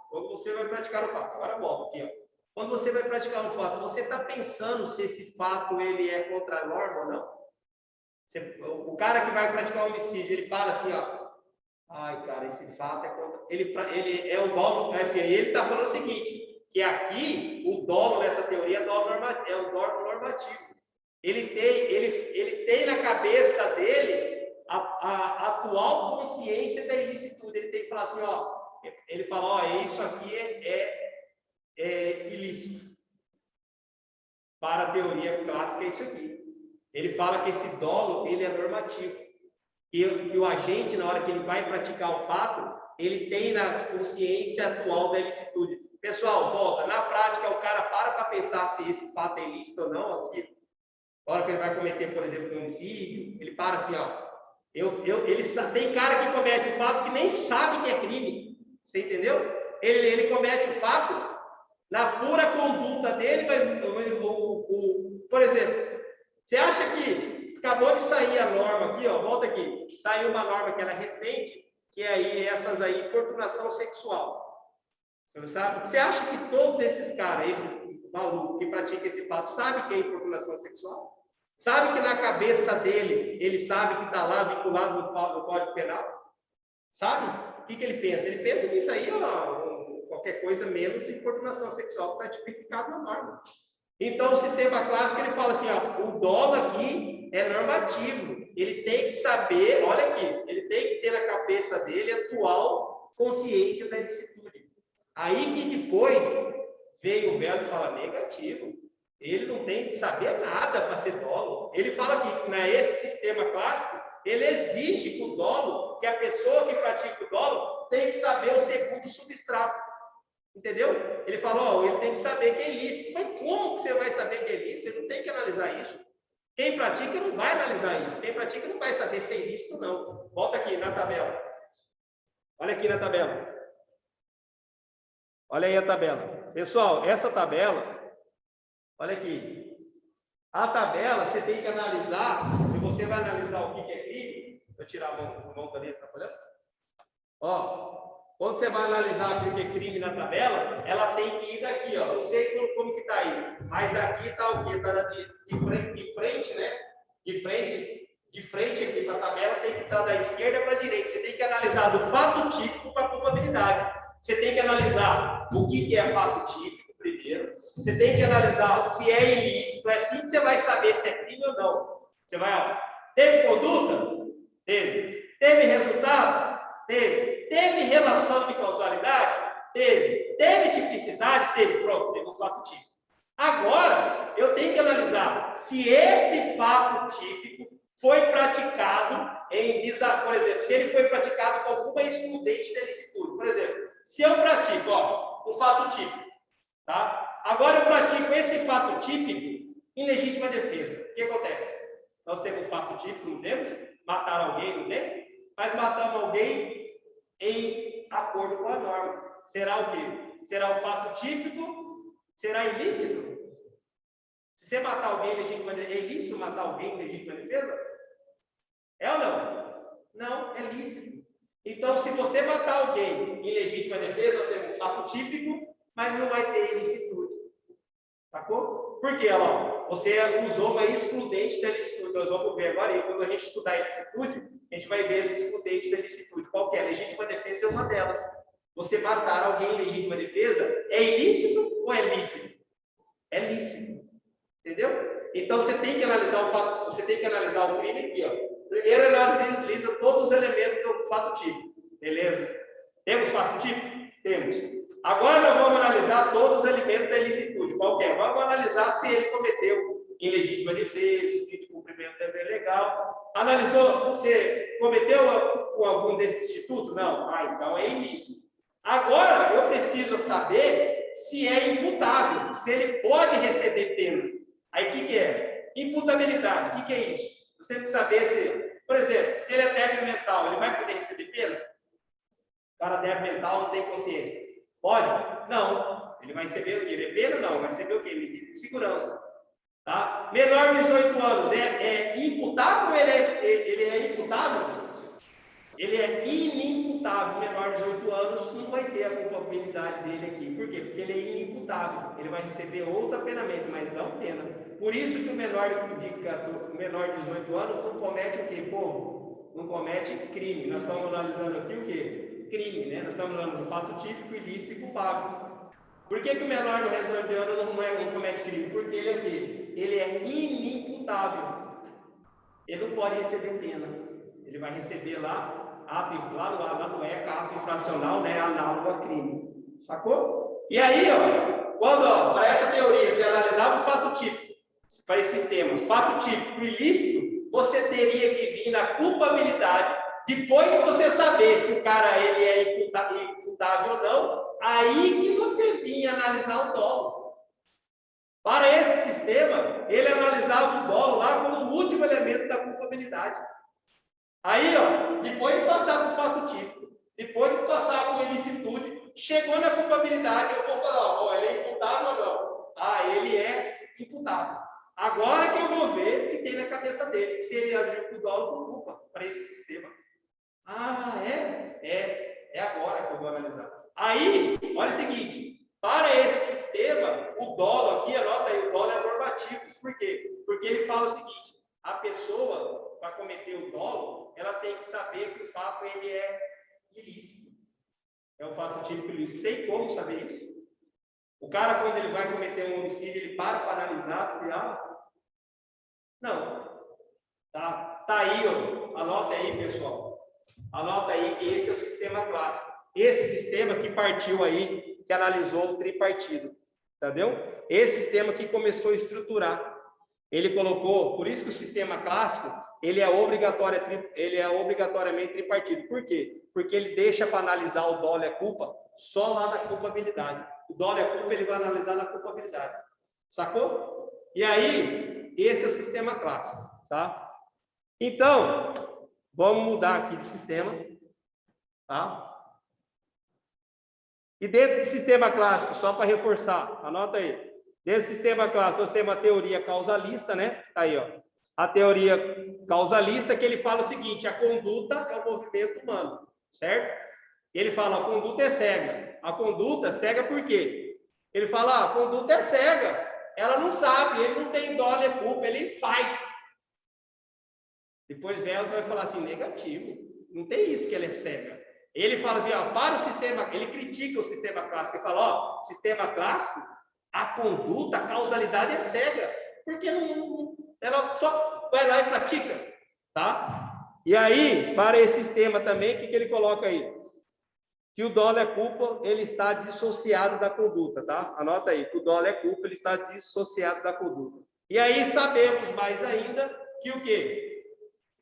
agora volta aqui, ó. Quando você vai praticar um fato, você está pensando se esse fato ele é contra a norma ou não? O cara que vai praticar um homicídio, ele para assim, ó. Ai, cara, esse fato é contra... Ele é o dolo, assim, ele está falando o seguinte, que aqui, o dolo nessa teoria é o dolo normativo. Ele tem na cabeça dele a atual consciência da ilicitude. Ele tem que falar assim, ó, ele fala, ó, isso aqui é ilícito. Para a teoria clássica é isso aqui. Ele fala que esse dolo, ele é normativo. E o agente, na hora que ele vai praticar o fato, ele tem na consciência atual da ilicitude. Pessoal, volta. Na prática, o cara para pensar se esse fato é ilícito ou não. Aqui, na hora que ele vai cometer, por exemplo, um homicídio, ele para assim, ó. Tem cara que comete o fato que nem sabe que é crime. Você entendeu? Ele comete o fato na pura conduta dele, mas, por exemplo, você acha que acabou de sair a norma aqui, ó, volta aqui, saiu uma norma que ela é recente, que é aí essas aí, importunação sexual. Você sabe? Você acha que todos esses caras, esses malucos que praticam esse fato, sabem que é importunação sexual? Sabe que na cabeça dele, ele sabe que está lá vinculado no Código Penal? Sabe? O que ele pensa? Ele pensa que isso aí é qualquer coisa menos importunação sexual que está tipificado na norma. Então, o sistema clássico, ele fala assim, ó, o dolo aqui é normativo. Ele tem que saber, olha aqui, ele tem que ter na cabeça dele a atual consciência da ilicitude. Aí que depois veio o Belo e fala, negativo. Ele não tem que saber nada para ser dolo. Ele fala que nesse sistema clássico, ele exige que o dolo, que a pessoa que pratica o dolo, tem que saber o segundo substrato. Entendeu? Ele falou, ele tem que saber que é ilícito. Mas como que você vai saber que é ilícito? Você não tem que analisar isso. Quem pratica não vai analisar isso. Quem pratica não vai saber se é ilícito ou não. Volta aqui na tabela. Olha aqui na tabela. Olha aí a tabela. Pessoal, essa tabela, olha aqui. A tabela, você tem que analisar, se você vai analisar o que é crime, vou tirar a mão dali, tá olhando? Ó, quando você vai analisar o que é crime na tabela, ela tem que ir daqui, ó. Não sei como que tá aí, mas daqui está o quê? Está de frente, né? De frente aqui para a tabela tem que estar da esquerda para a direita. Você tem que analisar do fato típico para a culpabilidade. Você tem que analisar o que é fato típico primeiro. Você tem que analisar se é ilícito. É assim que você vai saber se é crime ou não. Você vai, ó, teve conduta? Teve. Teve resultado? Teve. Teve relação de causalidade? Teve. Teve tipicidade? Teve. Pronto, teve um fato típico. Agora, eu tenho que analisar se esse fato típico foi praticado por exemplo, se ele foi praticado com alguma excludente da ilicitude. Por exemplo, se eu pratico, ó, um fato típico, tá? Agora eu pratico esse fato típico em legítima defesa. O que acontece? Nós temos um fato típico, não temos? Mataram alguém, não temos? Mas matamos alguém em acordo com a norma. Será o quê? Será um fato típico? Será ilícito? Você matar alguém em legítima defesa, é ilícito matar alguém em legítima defesa? É ou não? Não, é lícito. Então, se você matar alguém em legítima defesa, nós temos um fato típico, mas não vai ter ilicitude. Sacou? Por quê? Ó, você usou uma excludente da ilicitude. Nós vamos ver agora, e quando a gente estudar a ilicitude, a gente vai ver as excludentes da ilicitude. Qual que é? A legítima defesa é uma delas. Você matar alguém em legítima defesa é ilícito ou é lícito? É lícito. Entendeu? Então você tem que analisar o fato, você tem que analisar o crime aqui, ó. Primeiro analisa todos os elementos do fato típico. Beleza? Temos fato típico? Temos. Agora nós vamos analisar todos os elementos da ilicitude. Qual que é? Vamos analisar se ele cometeu ilegítima defesa, se de cumprimento do dever legal. Analisou se cometeu algum desses institutos? Não. Ah, então é ilícito. Agora eu preciso saber se é imputável, se ele pode receber pena. Aí o que é? Imputabilidade. O que é isso? Você tem que saber se, por exemplo, se ele é débil mental, ele vai poder receber pena? O cara débil mental não tem consciência. Pode? Não. Ele vai receber o quê? Pena? Não. Vai receber o quê? Medida de segurança. Tá? Menor de 18 anos é imputável ou ele é imputável? Ele é inimputável. Menor de 18 anos não vai ter a culpabilidade dele aqui. Por quê? Porque ele é inimputável. Ele vai receber outra penamento, mas não pena. Por isso que o menor de 18 anos não comete o quê, povo? Não comete crime. Nós estamos analisando aqui o quê? Crime, né? Nós estamos analisando o fato típico, ilícito e culpável. Por que o menor de 18 anos não comete crime? Porque ele é o quê? Ele é inimputável. Ele não pode receber pena. Ele vai receber lá no ECA, ato infracional, né, análogo a crime. Sacou? E aí, ó, quando, para essa teoria, você analisava o fato típico, para esse sistema, fato típico ilícito, você teria que vir na culpabilidade, depois de você saber se o cara ele é imputável ou não, aí que você vinha analisar o dolo. Para esse sistema, ele analisava o dolo lá como o último elemento da culpabilidade. Aí, ó, depois de passar por fato típico, depois de passar por ilicitude, chegou na culpabilidade, eu vou falar, ó, ele é imputável ou não? Ah, ele é imputável. Agora que eu vou ver o que tem na cabeça dele, se ele agiu com dolo ou com culpa para esse sistema. Ah, é agora que eu vou analisar. Aí, olha o seguinte, para esse sistema, o dolo aqui, anota aí, o dolo é normativo. Por quê? Porque ele fala o seguinte, a pessoa, para cometer o dolo, ela tem que saber que o fato ele é ilícito. É um fato típico ilícito. Tem como saber isso? O cara, quando ele vai cometer um homicídio, ele para analisar se há... Não. Tá aí, ó. Anota aí, pessoal. Anota aí que esse é o sistema clássico. Esse sistema que partiu aí, que analisou o tripartido. Entendeu? Esse sistema que começou a estruturar. Ele colocou, por isso que o sistema clássico, ele é obrigatoriamente tripartido. Por quê? Porque ele deixa para analisar o dolo e a culpa só lá na culpabilidade. O dolo e a culpa ele vai analisar na culpabilidade. Sacou? E aí, esse é o sistema clássico, tá? Então, vamos mudar aqui de sistema, tá? E dentro do sistema clássico, só para reforçar, anota aí. Dentro do sistema clássico, nós temos a teoria causalista, né? Aí, ó. A teoria causalista que ele fala o seguinte, a conduta é o movimento humano, certo? Ele fala, a conduta é cega. A conduta cega por quê? Ele fala, a conduta é cega. Ela não sabe, ele não tem dolo e culpa, ele faz. Depois Velos vai falar assim, negativo. Não tem isso que ele é cega. Ele fala assim, ó, para o sistema, ele critica o sistema clássico, ele fala, ó, sistema clássico, a conduta, a causalidade é cega, porque ela só vai lá e pratica, tá? E aí, para esse sistema também, o que ele coloca aí? Que o dolo é culpa, ele está dissociado da conduta, tá? Anota aí, que o dolo é culpa, ele está dissociado da conduta. E aí sabemos mais ainda que o quê?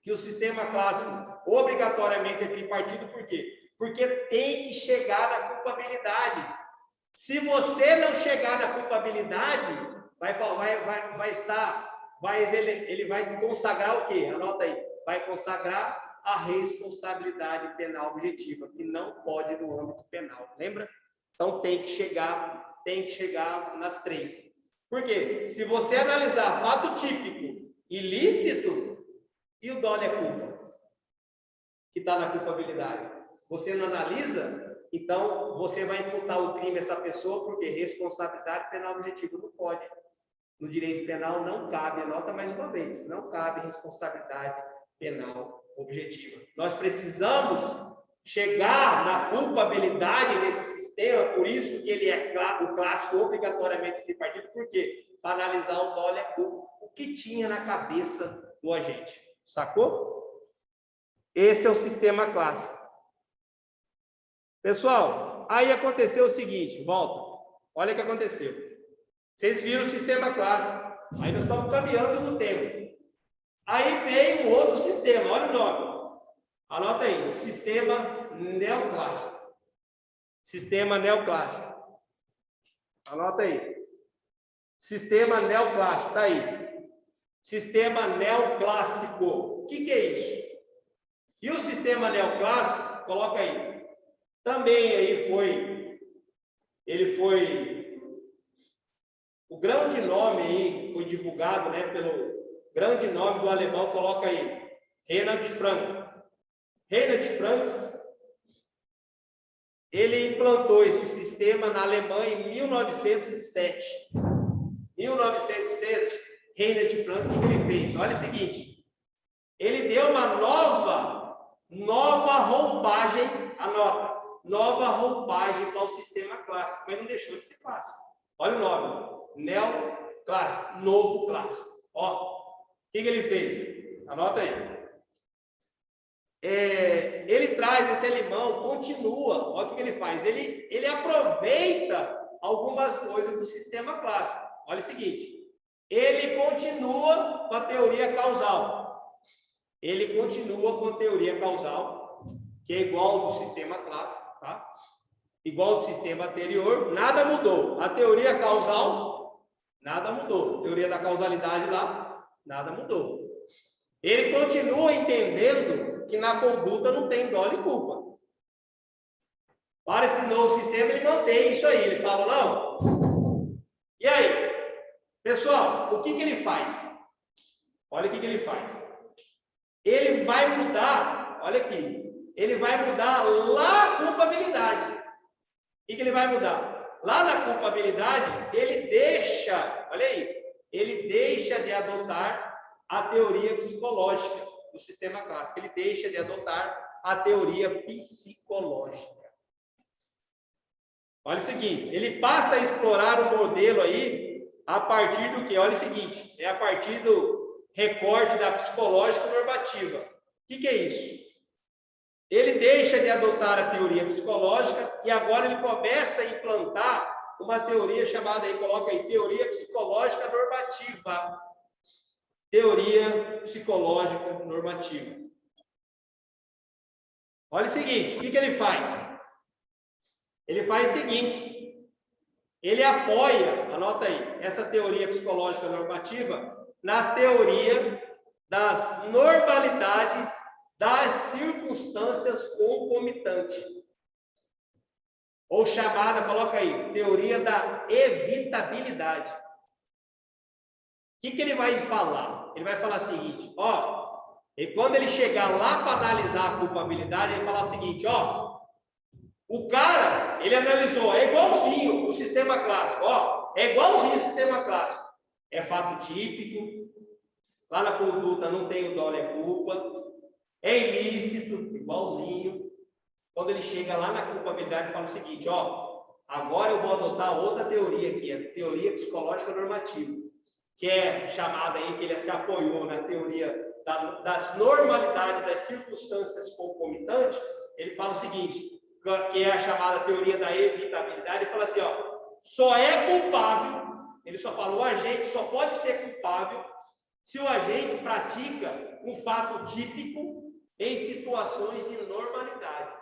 Que o sistema clássico obrigatoriamente é tripartido, por quê? Porque tem que chegar na culpabilidade. Se você não chegar na culpabilidade, ele vai consagrar o quê? Anota aí. Vai consagrar a responsabilidade penal objetiva, que não pode no âmbito penal. Lembra? Então tem que chegar nas três. Por quê? Se você analisar fato típico ilícito, e o dolo é culpa, que está na culpabilidade, você não analisa, então você vai imputar o crime a essa pessoa, porque responsabilidade penal objetiva não pode. No direito penal não cabe, anota mais uma vez, não cabe responsabilidade penal objetiva. Nós precisamos chegar na culpabilidade nesse sistema, por isso que ele é o clássico obrigatoriamente tripartido, por quê? Para analisar o dolo é culpa, o que tinha na cabeça do agente. Sacou? Esse é o sistema clássico. Pessoal, aí aconteceu o seguinte, volta. Olha o que aconteceu. Vocês viram o sistema clássico. Aí nós estamos caminhando no tempo. Aí veio um outro sistema, olha o nome. Anota aí, sistema neoclássico. Sistema neoclássico. Anota aí. Sistema neoclássico, tá aí. Sistema neoclássico. O que é isso? E o sistema neoclássico, coloca aí. Também aí ele foi o grande nome aí, foi divulgado, né, pelo grande nome do alemão, coloca aí, Reinhard Frank. Reinhard Frank, ele implantou esse sistema na Alemanha em 1907. 1907, Reinhard Frank, o que ele fez? Olha o seguinte, ele deu uma nova roupagem, anota, nova roupagem para o sistema clássico, mas não deixou de ser clássico. Olha o nome. Neoclássico, novo clássico. Ó, o que ele fez? Anota aí. Ele traz esse alemão, continua. Olha o que ele faz. Ele aproveita algumas coisas do sistema clássico. Olha o seguinte. Ele continua com a teoria causal. Ele continua com a teoria causal, que é igual ao do sistema clássico, tá? Igual ao do sistema anterior, nada mudou. A teoria causal, nada mudou. A teoria da causalidade lá, nada mudou. Ele continua entendendo que na conduta não tem dolo e culpa. Para esse novo sistema, ele mantém isso aí. Ele fala, não. E aí? Pessoal, o que ele faz? Olha o que ele faz. Ele vai mudar, olha aqui, ele vai mudar lá a culpabilidade. O que ele vai mudar? Lá na culpabilidade, ele deixa, olha aí, ele deixa de adotar a teoria psicológica do sistema clássico. Ele deixa de adotar a teoria psicológica. Olha o seguinte, ele passa a explorar o modelo aí a partir do que? Olha o seguinte, é a partir do recorte da psicológica normativa. O que é isso? Ele deixa de adotar a teoria psicológica e agora ele começa a implantar uma teoria chamada aí, coloca aí, teoria psicológica normativa. Teoria psicológica normativa. Olha o seguinte, o que ele faz? Ele faz o seguinte, ele apoia, anota aí, essa teoria psicológica normativa na teoria das normalidades das circunstâncias concomitantes. Ou chamada, coloca aí, teoria da evitabilidade. O que ele vai falar? Ele vai falar o seguinte, ó, e quando ele chegar lá para analisar a culpabilidade, ele fala o seguinte, ó, o cara, ele analisou, é igualzinho o sistema clássico, ó, é igualzinho o sistema clássico. É fato típico, lá na conduta não tem o dolo e culpa, é ilícito, igualzinho. Quando ele chega lá na culpabilidade, ele fala o seguinte, ó, agora eu vou adotar outra teoria aqui, a teoria psicológica normativa, que é chamada aí, que ele se apoiou na teoria das normalidades das circunstâncias concomitantes. Ele fala o seguinte, que é a chamada teoria da evitabilidade, ele fala assim, ó, só é culpável, ele só fala, o agente só pode ser culpável se o agente pratica um fato típico em situações de normalidade.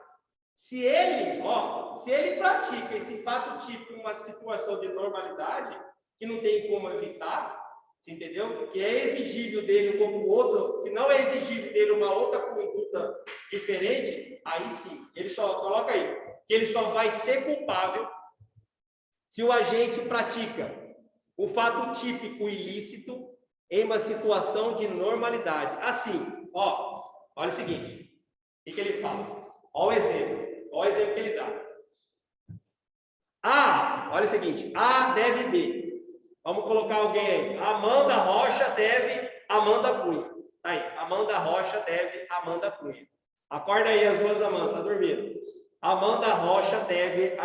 Se ele pratica esse fato típico em uma situação de normalidade, que não tem como evitar, você entendeu? Que é exigível dele como outro, que não é exigível dele uma outra conduta diferente, aí sim, ele só, coloca aí, que ele só vai ser culpável se o agente pratica o fato típico ilícito em uma situação de normalidade. Assim, ó, olha o seguinte, o que ele fala? Olha o exemplo que ele dá. A, olha o seguinte, A deve B. Vamos colocar alguém aí. Amanda Rocha deve Amanda Cunha. Tá aí, Amanda Rocha deve Amanda Cunha. Acorda aí as duas Amanda, tá dormindo. Amanda Rocha deve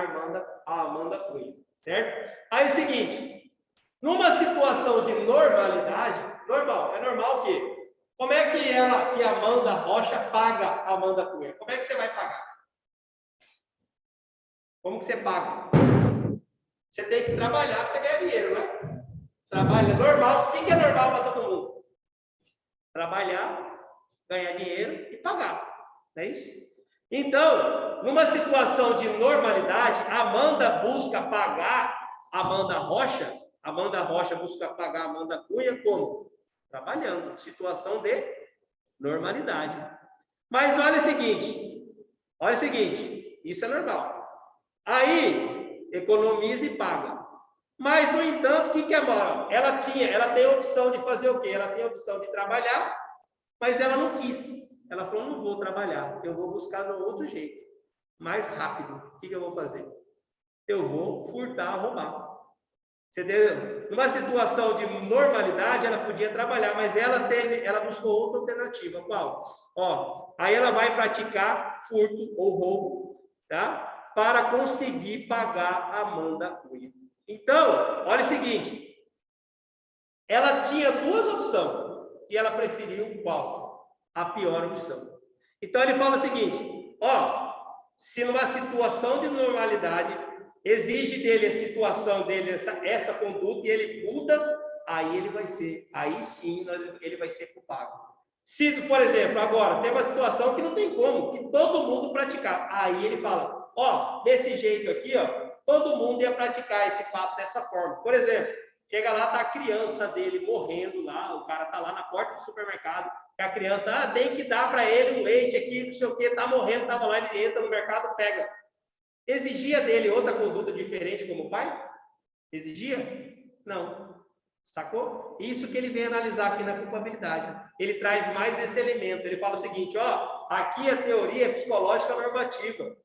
Amanda Cunha, certo? Aí é o seguinte, numa situação de normalidade, é normal o quê? Como é que que Amanda Rocha paga Amanda Cunha? Como é que você vai pagar? Como que você paga? Você tem que trabalhar para você ganhar dinheiro, né? Trabalho é normal. O que é normal para todo mundo? Trabalhar, ganhar dinheiro e pagar. Não é isso? Então, numa situação de normalidade, Amanda busca pagar Amanda Rocha busca pagar Amanda Cunha como? Trabalhando. Situação de normalidade. Mas olha o seguinte, isso é normal. Aí, economiza e paga. Mas, no entanto, o que é moral? Ela tem a opção de fazer o quê? Ela tem a opção de trabalhar, mas ela não quis. Ela falou, não vou trabalhar, eu vou buscar de outro jeito, mais rápido. O que eu vou fazer? Eu vou furtar, roubar. Você entendeu? Numa situação de normalidade, ela podia trabalhar, mas ela buscou outra alternativa. Qual? Ó, aí ela vai praticar furto ou roubo, tá? Para conseguir pagar a Amanda Cunha. Então, olha o seguinte, ela tinha duas opções e ela preferiu qual? A pior opção. Então ele fala o seguinte, ó, se numa situação de normalidade exige dele a situação dele essa conduta e ele muda, aí sim ele vai ser culpado. Se, por exemplo, agora tem uma situação que não tem como, que todo mundo praticar, aí ele fala, ó, desse jeito aqui, ó, todo mundo ia praticar esse fato dessa forma. Por exemplo, chega lá, tá a criança dele morrendo lá, o cara tá lá na porta do supermercado, e a criança, tem que dar para ele um leite aqui, não sei o que, tá morrendo, tava lá, ele entra no mercado, pega. Exigia dele outra conduta diferente como pai? Exigia? Não. Sacou? Isso que ele vem analisar aqui na culpabilidade. Ele traz mais esse elemento. Ele fala o seguinte, ó, aqui a teoria psicológica normativa,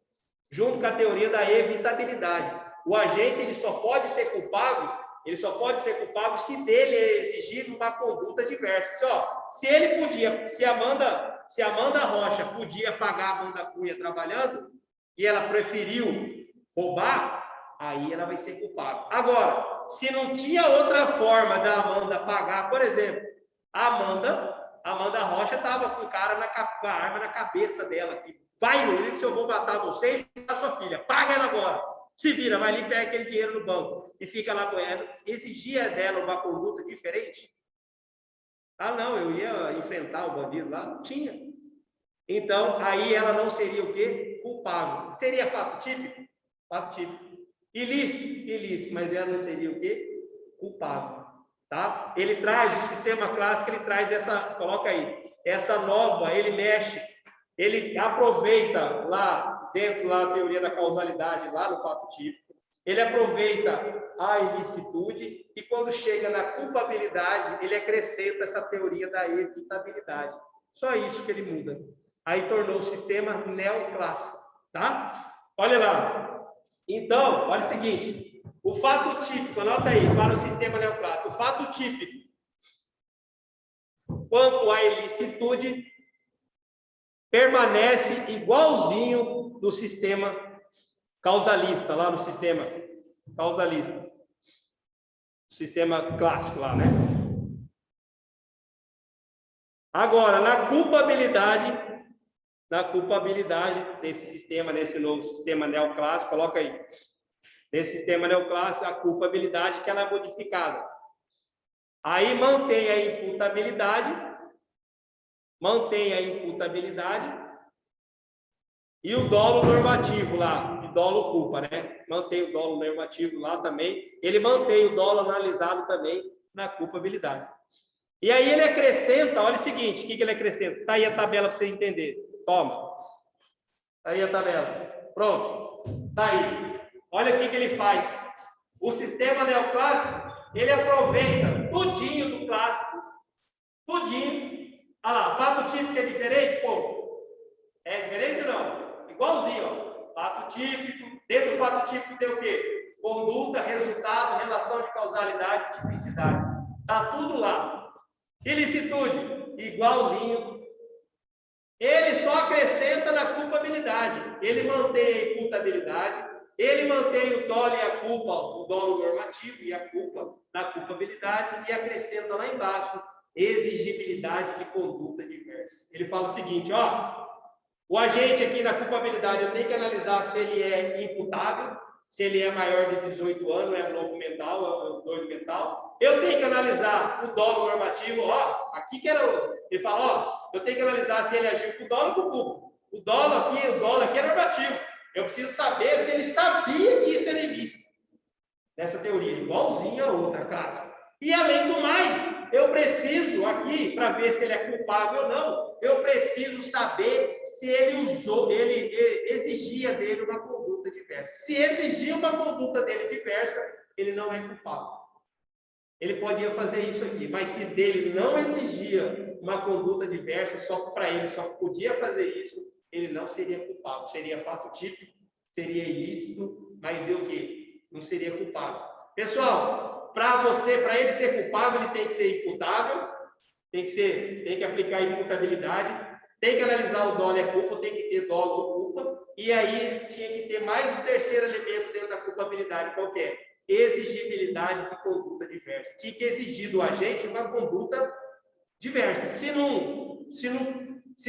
junto com a teoria da evitabilidade. O agente ele só pode ser culpado se dele é exigido uma conduta diversa. Se Amanda Rocha podia pagar a Amanda Cunha trabalhando e ela preferiu roubar, aí ela vai ser culpada. Agora, se não tinha outra forma da Amanda pagar, por exemplo, a Amanda Rocha estava com o cara com a arma na cabeça dela aqui. Vai, se eu vou matar vocês, a sua filha, paga ela agora. Se vira, vai ali e pega aquele dinheiro no banco e fica lá moendo. Exigia dela uma conduta diferente? Ah, não, eu ia enfrentar o bandido lá. Não tinha. Então, aí ela não seria o quê? Culpável. Seria fato típico? Fato típico. Ilícito, mas ela não seria o quê? Culpável. Tá? Ele traz, o sistema clássico, ele traz coloca aí, essa nova, ele mexe, ele aproveita lá, dentro da teoria da causalidade, lá no fato típico, ele aproveita a ilicitude e quando chega na culpabilidade, ele acrescenta essa teoria da evitabilidade. Só isso que ele muda. Aí tornou o sistema neoclássico, tá? Olha lá. Então, olha o seguinte, o fato típico, anota aí, para o sistema neoclássico, o fato típico, quanto à ilicitude, permanece igualzinho do sistema causalista, lá no sistema causalista. Sistema clássico lá, né? Agora, na culpabilidade desse sistema, nesse novo sistema neoclássico, coloca aí. Nesse sistema neoclássico, a culpabilidade que ela é modificada. Aí mantém a imputabilidade e o dolo normativo lá, de dolo culpa, né? Mantém o dolo normativo lá também. Ele mantém o dolo analisado também na culpabilidade. E aí ele acrescenta, olha o seguinte, o que ele acrescenta? Tá aí a tabela para você entender. Toma. Tá aí a tabela. Pronto. Tá aí. Olha o que ele faz. O sistema neoclássico, ele aproveita tudinho do clássico, tudinho. Olha lá, fato típico é diferente, pô. É diferente ou não? Igualzinho, ó. Fato típico, dentro do fato típico tem o quê? Conduta, resultado, relação de causalidade, tipicidade. Tá tudo lá. Ilicitude, igualzinho. Ele só acrescenta na culpabilidade. Ele mantém a imputabilidade, ele mantém o dolo e a culpa, o dolo normativo e a culpa na culpabilidade, e acrescenta lá embaixo exigibilidade de conduta diversa. Ele fala o seguinte, ó, o agente aqui na culpabilidade, eu tenho que analisar se ele é imputável, se ele é maior de 18 anos, é louco mental, é doido mental. Eu tenho que analisar o dolo normativo, ó, aqui que era ele fala, ó, eu tenho que analisar se ele agiu com dolo ou com culpa. O dolo aqui é normativo. Eu preciso saber se ele sabia que isso era ilícito. Nessa teoria, igualzinha a outra, caso. E além do mais, eu preciso aqui, para ver se ele é culpável ou não, eu preciso saber se ele exigia dele uma conduta diversa. Se exigia uma conduta dele diversa, ele não é culpável. Ele podia fazer isso aqui, mas se dele não exigia uma conduta diversa, só para ele só podia fazer isso, ele não seria culpável. Seria fato típico, seria ilícito, mas eu que não seria culpável. Pessoal, para ele ser culpável, ele tem que ser imputável, tem que aplicar a imputabilidade, tem que analisar o dolo e a culpa, tem que ter dolo ou culpa, e aí tinha que ter mais um terceiro elemento dentro da culpabilidade, qual que é? Exigibilidade de conduta diversa. Tinha que exigir do agente uma conduta diversa. Se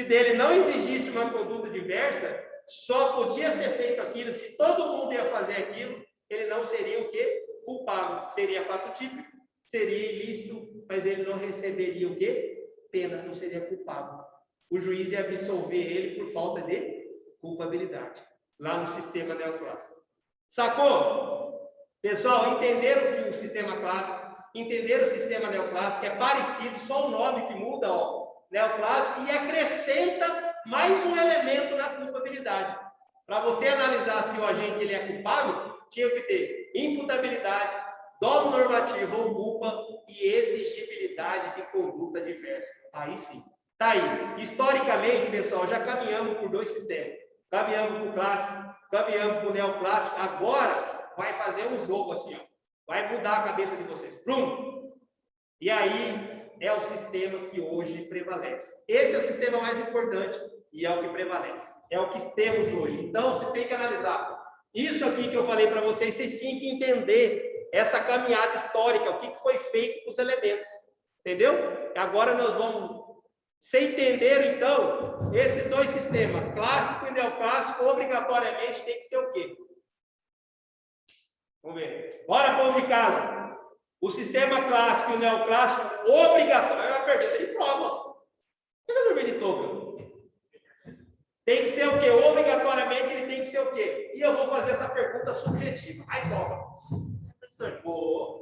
dele não exigisse uma conduta diversa, só podia ser feito aquilo, se todo mundo ia fazer aquilo, ele não seria o quê? Culpável. Seria fato típico, seria ilícito, mas ele não receberia o quê? Pena, não seria culpável. O juiz ia absolver ele por falta de culpabilidade, lá no sistema neoclássico. Sacou? Pessoal, entenderam que o sistema clássico, entenderam o sistema neoclássico, é parecido, só o nome que muda, ó, neoclássico, e acrescenta mais um elemento na culpabilidade. Para você analisar se o agente ele é culpável, tinha que ter imputabilidade, dolo normativo ou culpa e exigibilidade de conduta diversa. Aí sim. Tá aí. Historicamente, pessoal, já caminhamos por dois sistemas. Caminhamos para o clássico, caminhamos para o neoclássico. Agora vai fazer um jogo assim, ó. Vai mudar a cabeça de vocês. Plum! E aí é o sistema que hoje prevalece. Esse é o sistema mais importante e é o que prevalece. É o que temos hoje. Então, vocês têm que analisar. Isso aqui que eu falei para vocês, vocês têm que entender essa caminhada histórica, o que foi feito com os elementos. Entendeu? Agora nós vamos... Você entenderam, então, esses dois sistemas, clássico e neoclássico, obrigatoriamente tem que ser o quê? Vamos ver. Bora, povo de casa. O sistema clássico e o neoclássico, obrigatório. É uma pergunta de prova. Por que eu dormi de touca? Tem que ser o quê? Obrigatoriamente ele tem que ser o quê? E eu vou fazer essa pergunta subjetiva. Aí, toma.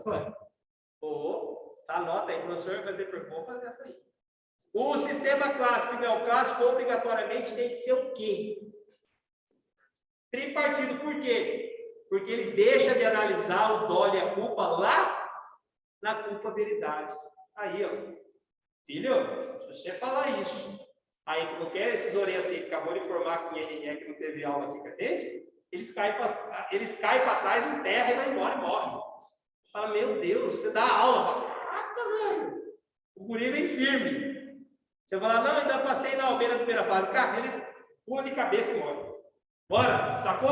Professor, anota aí, professor, vai fazer pergunta. Vou fazer essa aí. O sistema clássico e neoclássico, obrigatoriamente, tem que ser o quê? Tripartido, por quê? Porque ele deixa de analisar o dolo e a culpa lá na culpabilidade. Aí, ó. Filho, se você falar isso, aí, não quer esses orelhas assim, que acabou de formar com o INE, que não teve aula aqui com a gente, eles caem para trás, enterram e vai embora e morrem. Fala, meu Deus, você dá aula. Caraca, velho. O guri vem firme. Você fala, não, ainda passei na almeida na primeira fase. Cara, eles pulam de cabeça e morrem. Bora, sacou?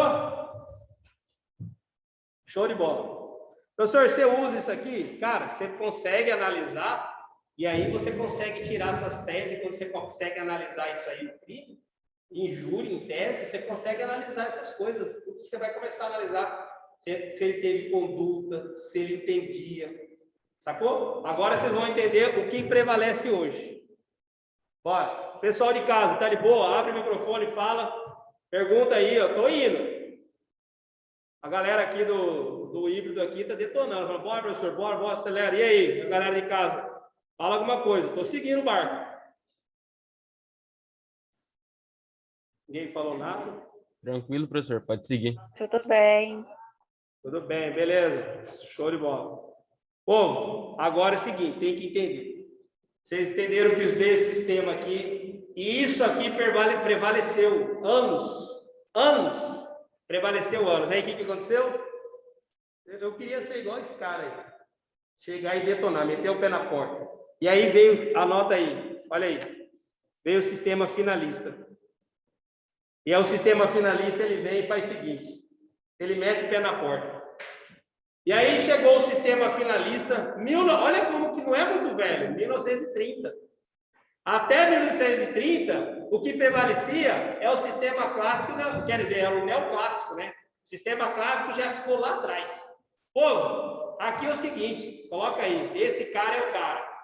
Show de bola. Professor, você usa isso aqui? Cara, você consegue analisar e aí você consegue tirar essas teses. Quando você consegue analisar isso aí no crime, em júri, em tese, você consegue analisar essas coisas. Você vai começar a analisar se ele teve conduta, se ele entendia. Sacou? Agora vocês vão entender o que prevalece hoje. Bora. Pessoal de casa, tá de boa? Abre o microfone e fala. Pergunta aí, ó. Tô indo. A galera aqui do híbrido aqui tá detonando. Fala, bora, professor, bora, acelera. E aí, a galera de casa? Fala alguma coisa. Tô seguindo o barco. Ninguém falou nada? Tranquilo, professor, pode seguir. Tudo bem. Tudo bem, beleza. Show de bola. Povo, agora é o seguinte, tem que entender. Vocês entenderam que os desse sistema aqui, e isso aqui prevaleceu anos, prevaleceu anos. Aí o que aconteceu? Eu queria ser igual esse cara aí, chegar e detonar, meter o pé na porta. E aí veio, anota aí, olha aí, veio o sistema finalista. E aí o sistema finalista, ele vem e faz o seguinte, ele mete o pé na porta. E aí chegou o sistema finalista, olha como que não é muito velho, 1930. Até 1930, o que prevalecia é o sistema clássico, quer dizer, é o neoclássico, né? O sistema clássico já ficou lá atrás. Povo, aqui é o seguinte, coloca aí, esse cara é o cara.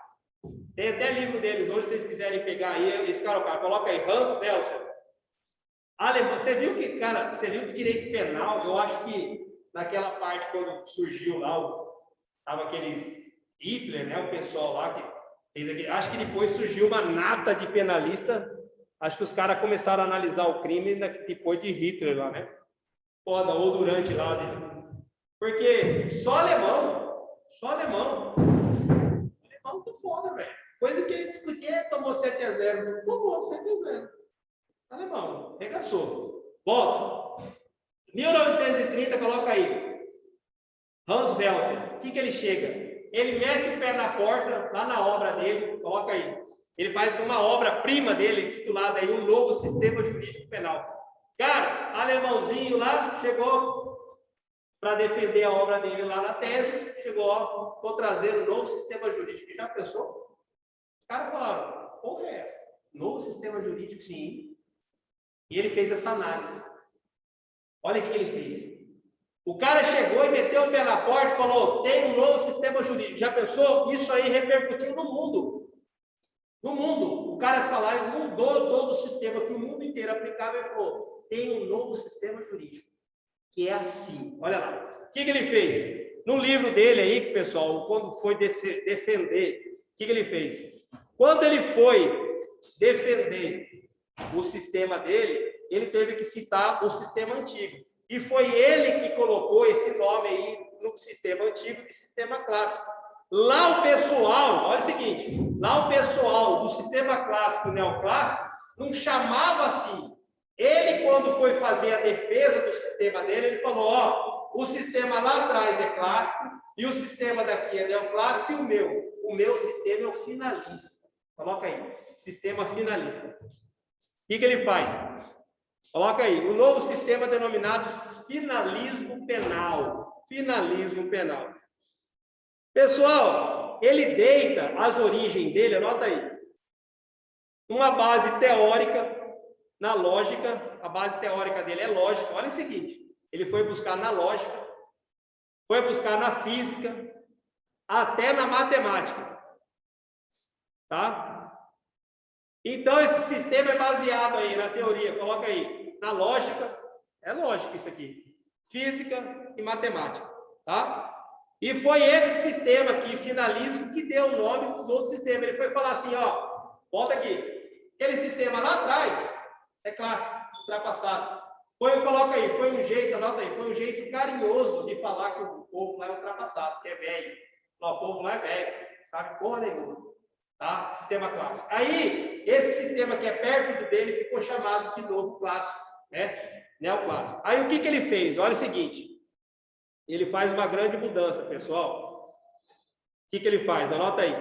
Tem até livro deles, hoje vocês quiserem pegar aí, esse cara é o cara, coloca aí, Hans Belzer. Alemão, você viu que direito penal, eu acho que naquela parte quando surgiu lá, tava aqueles Hitler, né, o pessoal lá que fez aqui, acho que depois surgiu uma nata de penalista, acho que os caras começaram a analisar o crime depois de Hitler lá, né? Foda, ou durante lá, porque só alemão tá foda, velho. Coisa que ele discutia, tomou 7-0, tomou 7-0. Alemão, regaçou. Volta. 1930, coloca aí. Hans Belzer. O que ele chega? Ele mete o pé na porta, lá na obra dele, coloca aí. Ele faz uma obra-prima dele, titulada aí, O Novo Sistema Jurídico Penal. Cara, alemãozinho lá, chegou para defender a obra dele lá na tese, chegou, ó, estou trazendo um novo sistema jurídico. Já pensou? Os caras falaram, porra é essa? Novo sistema jurídico, sim. E ele fez essa análise. Olha o que ele fez. O cara chegou e meteu o pé na porta e falou, tem um novo sistema jurídico. Já pensou? Isso aí repercutiu no mundo. No mundo. O cara falaram, mudou todo o sistema que o mundo inteiro aplicava e falou, tem um novo sistema jurídico, que é assim. Olha lá. O que ele fez? No livro dele aí, pessoal, quando foi defender, o que ele fez? Quando ele foi defender o sistema dele, ele teve que citar o sistema antigo. E foi ele que colocou esse nome aí no sistema antigo de sistema clássico. Lá o pessoal, olha o seguinte, lá o pessoal do sistema clássico e neoclássico não chamava assim. Ele, quando foi fazer a defesa do sistema dele, ele falou, ó, o sistema lá atrás é clássico e o sistema daqui é neoclássico e o meu sistema é o finalista. Coloca aí, sistema finalista. O que ele faz? Coloca aí, o novo sistema denominado finalismo penal. Finalismo penal. Pessoal, ele deita as origens dele, anota aí, uma base teórica na lógica, a base teórica dele é lógica. Olha o seguinte, ele foi buscar na lógica, foi buscar na física, até na matemática. Tá? Então, esse sistema é baseado aí na teoria, coloca aí, na lógica, é lógica isso aqui, física e matemática, tá? E foi esse sistema aqui, finalismo, que deu o nome dos outros sistemas. Ele foi falar assim, ó, volta aqui, aquele sistema lá atrás é clássico, ultrapassado. Coloca aí, foi um jeito, anota aí, foi um jeito carinhoso de falar que o povo lá é ultrapassado, que é velho. O povo lá é velho, sabe porra nenhuma. Tá? Sistema clássico. Aí, esse sistema que é perto dele ficou chamado de novo clássico, né? Neoclássico. Aí, o que ele fez? Olha o seguinte. Ele faz uma grande mudança, pessoal. O que ele faz? Anota aí.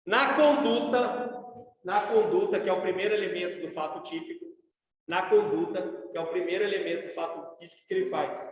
Na conduta, que é o primeiro elemento do fato típico, na conduta, que é o primeiro elemento do fato típico, que ele faz?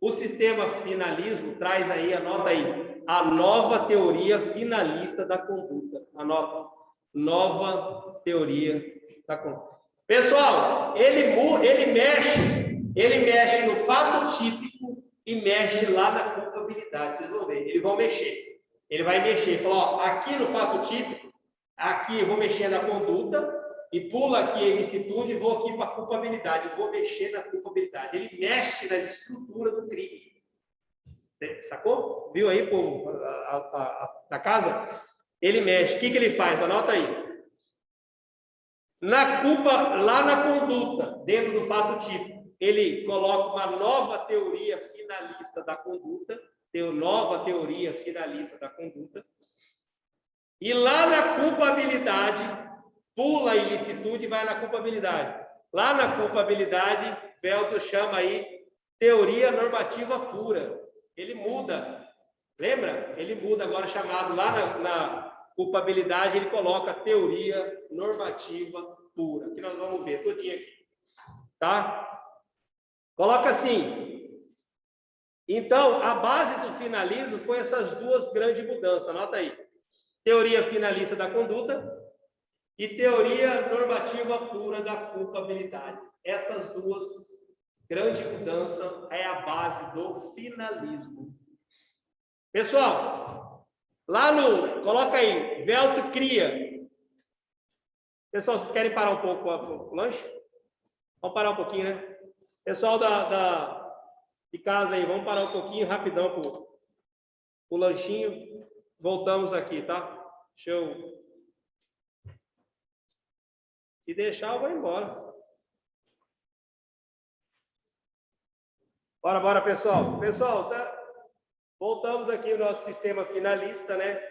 O sistema finalismo traz aí, anota aí, a nova teoria finalista da conduta. Anota. Nova teoria da conduta. Pessoal, ele mexe no fato típico e mexe lá na culpabilidade. Vocês vão ver, eles vão mexer. Ele vai mexer, fala, ó, aqui no fato típico, aqui eu vou mexer na conduta e pula aqui a ilicitude e vou aqui para a culpabilidade. Eu vou mexer na culpabilidade. Ele mexe nas estruturas do crime. Sacou? Viu aí, povo, na casa? Ele mexe. O que ele faz? Anota aí. Na culpa, lá na conduta, dentro do fato típico, ele coloca uma nova teoria finalista da conduta. nova teoria finalista da conduta. E lá na culpabilidade, pula a ilicitude e vai na culpabilidade. Lá na culpabilidade, Veltro chama aí teoria normativa pura. Ele muda. Lembra? Ele muda agora, chamado lá na culpabilidade, ele coloca teoria normativa pura. Que nós vamos ver todinho aqui. Tá? Coloca assim. Então, a base do finalismo foi essas duas grandes mudanças. Anota aí. Teoria finalista da conduta e teoria normativa pura da culpabilidade. Essas duas grandes mudanças é a base do finalismo. Pessoal, lá no... Coloca aí. Veltro cria. Pessoal, vocês querem parar um pouco o lanche? Vamos parar um pouquinho, né? Pessoal de casa aí, vamos parar um pouquinho, rapidão o lanchinho. Voltamos aqui, tá? Deixa eu... Se deixar, eu vou embora. Bora, pessoal. Pessoal, tá? Voltamos aqui no nosso sistema finalista, né?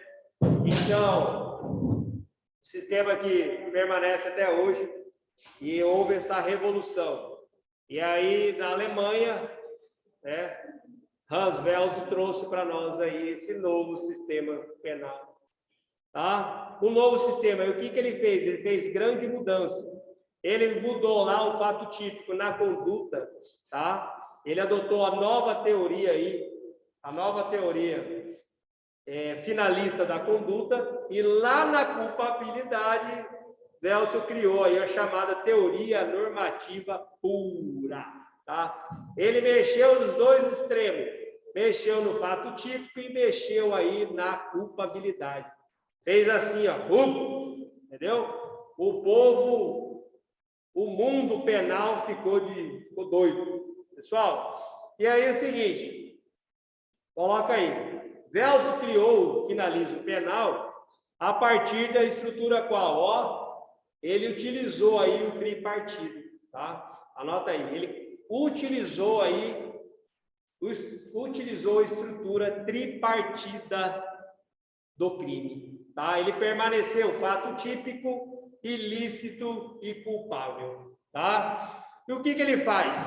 Então, sistema que permanece até hoje. E houve essa revolução. E aí, na Alemanha, né? Hans Welz trouxe para nós aí esse novo sistema penal. Tá? O novo sistema, o que ele fez? Ele fez grande mudança. Ele mudou lá o fato típico na conduta, tá? Ele adotou a nova teoria aí, a nova teoria finalista da conduta, e lá na culpabilidade, Veltro criou aí a chamada teoria normativa pura, tá? Ele mexeu nos dois extremos, mexeu no fato típico e mexeu aí na culpabilidade. Fez assim, ó, entendeu? O povo, o mundo penal ficou doido. Pessoal, e aí é o seguinte, coloca aí, Veltro criou o finalismo penal a partir da estrutura qual? Ó, ele utilizou aí o tripartido, tá? Anota aí, ele utilizou a estrutura tripartida do crime. Tá? Ele permaneceu fato típico, ilícito e culpável. Tá? E o que ele faz?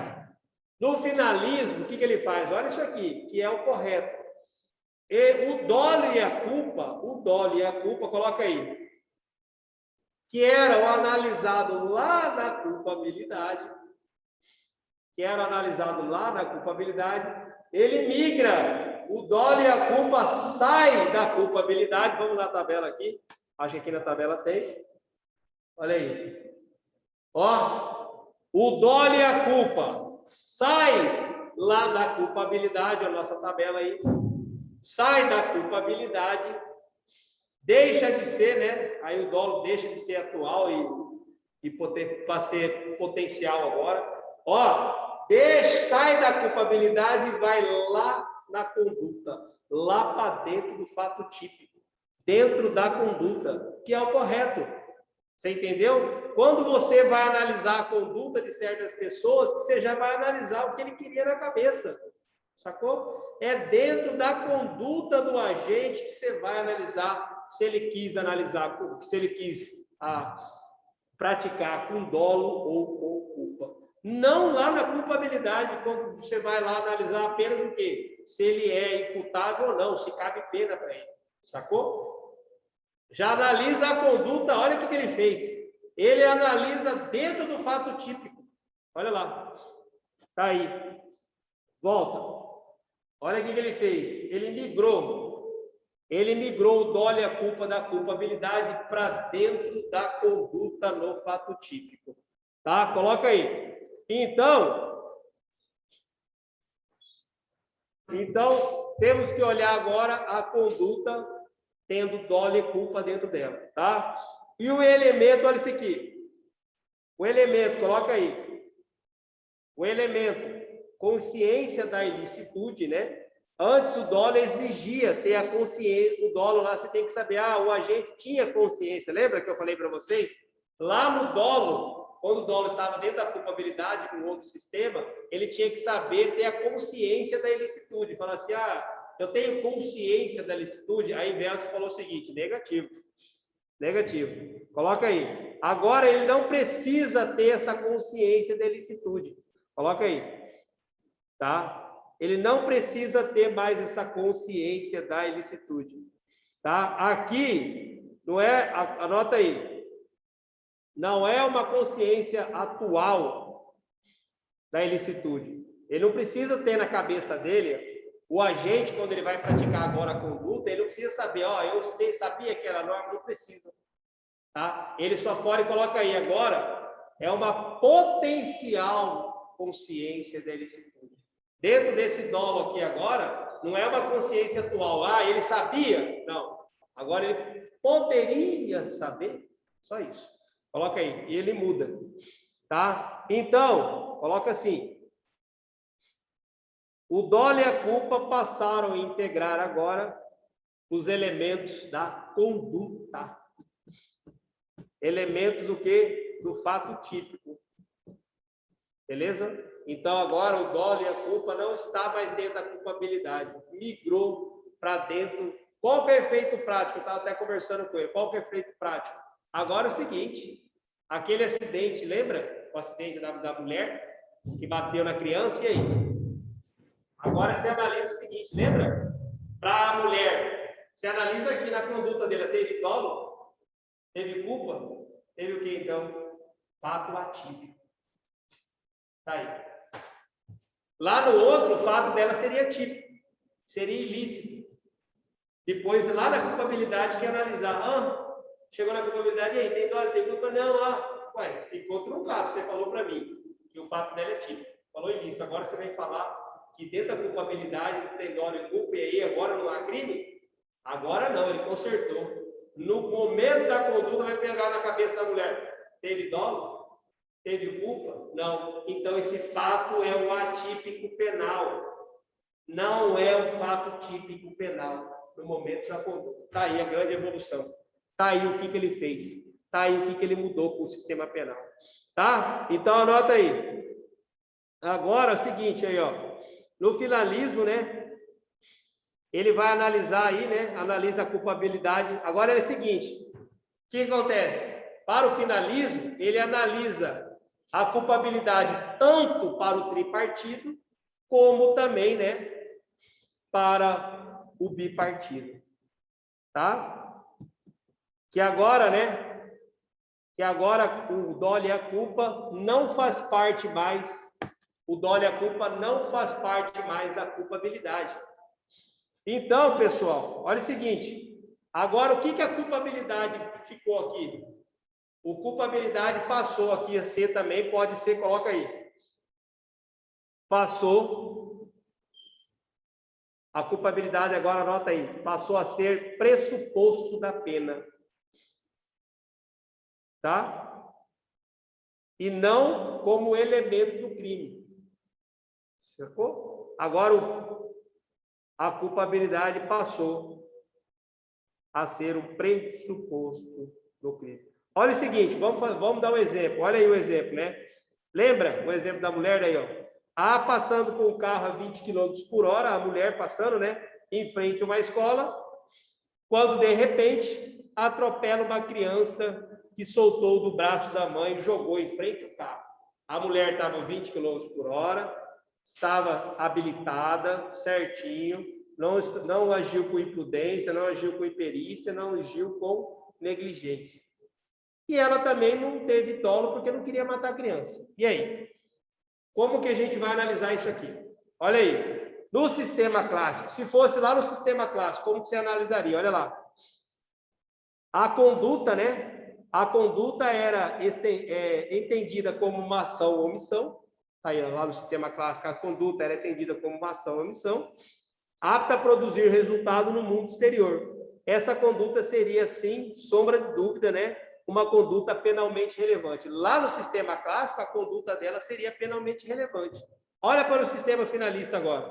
No finalismo, o que ele faz? Olha isso aqui, que é o correto. E o dolo e a culpa, coloca aí, que era o analisado lá na culpabilidade, ele migra. O dolo e a culpa sai da culpabilidade. Vamos na tabela aqui. Acho que aqui na tabela tem. Olha aí. Ó, o dolo e a culpa sai lá da culpabilidade, a nossa tabela aí. Sai da culpabilidade, deixa de ser, né? Aí o dolo deixa de ser atual e para ser potencial agora. Ó, sai da culpabilidade e vai lá na conduta, lá para dentro do fato típico, dentro da conduta, que é o correto. Você entendeu? Quando você vai analisar a conduta de certas pessoas, você já vai analisar o que ele queria na cabeça. Sacou? É dentro da conduta do agente que você vai analisar se ele quis praticar com dolo ou com culpa. Não lá na culpabilidade, quando você vai lá analisar apenas o quê? Se ele é imputável ou não, se cabe pena para ele. Sacou? Já analisa a conduta, olha o que ele fez. Ele analisa dentro do fato típico. Olha lá. Tá aí. Volta. Olha o que ele fez. Ele migrou o dolo e a culpa da culpabilidade para dentro da conduta no fato típico. Tá? Coloca aí. Então, temos que olhar agora a conduta tendo dolo e culpa dentro dela, tá? E o elemento, olha isso aqui. O elemento, coloca aí. O elemento, consciência da ilicitude, né? Antes o dolo exigia ter a consciência, o dolo lá você tem que saber, o agente tinha consciência. Lembra que eu falei para vocês? Lá no dolo, quando o dolo estava dentro da culpabilidade com outro sistema, ele tinha que saber ter a consciência da ilicitude. Falar assim, eu tenho consciência da licitude, aí Veltz falou o seguinte, negativo. Negativo. Coloca aí. Agora ele não precisa ter essa consciência da ilicitude. Coloca aí. Tá? Ele não precisa ter mais essa consciência da ilicitude. Tá? Aqui, não é, anota aí. Não é uma consciência atual da ilicitude. Ele não precisa ter na cabeça dele, o agente, quando ele vai praticar agora a conduta, ele não precisa saber, ó, eu sei, sabia que era norma, não precisa. Tá? Ele só pode, coloca aí agora, é uma potencial consciência da ilicitude. Dentro desse dolo aqui agora, não é uma consciência atual. Ah, ele sabia? Não. Agora ele poderia saber, só isso. Coloca aí, e ele muda. Tá? Então, coloca assim. O dolo e a culpa passaram a integrar agora os elementos da conduta. Elementos do quê? Do fato típico. Beleza? Então, agora o dolo e a culpa não está mais dentro da culpabilidade. Migrou para dentro. Qual que é o efeito prático? Eu estava até conversando com ele. Qual que é o efeito prático? Agora é o seguinte. Aquele acidente, lembra? O acidente da mulher que bateu na criança, e aí? Agora você analisa o seguinte, lembra? Para a mulher, você analisa aqui na conduta dela, teve dolo? Teve culpa? Teve o que então? Fato atípico. Tá aí. Lá no outro, o fato dela seria típico, seria ilícito. Depois, lá na culpabilidade, que analisar. Ah, chegou na culpabilidade, e aí, tem dolo, tem culpa? Não, ué, ficou truncado. Você falou para mim que o fato dela é típico. Falou ilícito. Agora você vai falar que dentro da culpabilidade não tem dolo e culpa, e aí agora não há crime? Agora não, ele consertou. No momento da conduta, vai pegar na cabeça da mulher. Teve dolo? Teve culpa? Não. Então, esse fato é um atípico penal. Não é um fato típico penal no momento da conduta. Está aí a grande evolução. Está aí o que ele fez. Está aí o que ele mudou com o sistema penal. Tá? Então, anota aí. Agora, é o seguinte aí, ó. No finalismo, né? Ele vai analisar aí, né? Analisa a culpabilidade. Agora é o seguinte: o que acontece? Para o finalismo, ele analisa a culpabilidade tanto para o tripartido, como também, né? Para o bipartido. Tá? Que agora, né? Que agora o dolo e a culpa não faz parte mais. O dolo e a culpa não faz parte mais da culpabilidade. Então, pessoal, olha o seguinte. Agora, o que a culpabilidade ficou aqui? O culpabilidade passou aqui a ser também, pode ser, coloca aí. Passou. A culpabilidade agora, anota aí. Passou a ser pressuposto da pena. Tá? E não como elemento do crime. Sacou? Agora a culpabilidade passou a ser um pressuposto do crime. Olha o seguinte, vamos dar um exemplo. Olha aí o exemplo, né? Lembra o exemplo da mulher daí, ó? A passando com o carro a 20 km por hora, a mulher passando, né? Em frente a uma escola, quando de repente atropela uma criança que soltou do braço da mãe e jogou em frente ao carro. A mulher estava a 20 km por hora, estava habilitada, certinho, não agiu com imprudência, não agiu com imperícia, não agiu com negligência. E ela também não teve dolo porque não queria matar a criança. E aí? Como que a gente vai analisar isso aqui? Olha aí. No sistema clássico, se fosse lá no sistema clássico, como que você analisaria? Olha lá. A conduta, né? A conduta era entendida como uma ação ou omissão. Aí, lá no sistema clássico, a conduta era entendida como uma ação ou omissão, apta a produzir resultado no mundo exterior. Essa conduta seria, sim, sombra de dúvida, né? Uma conduta penalmente relevante. Lá no sistema clássico, a conduta dela seria penalmente relevante. Olha para o sistema finalista agora.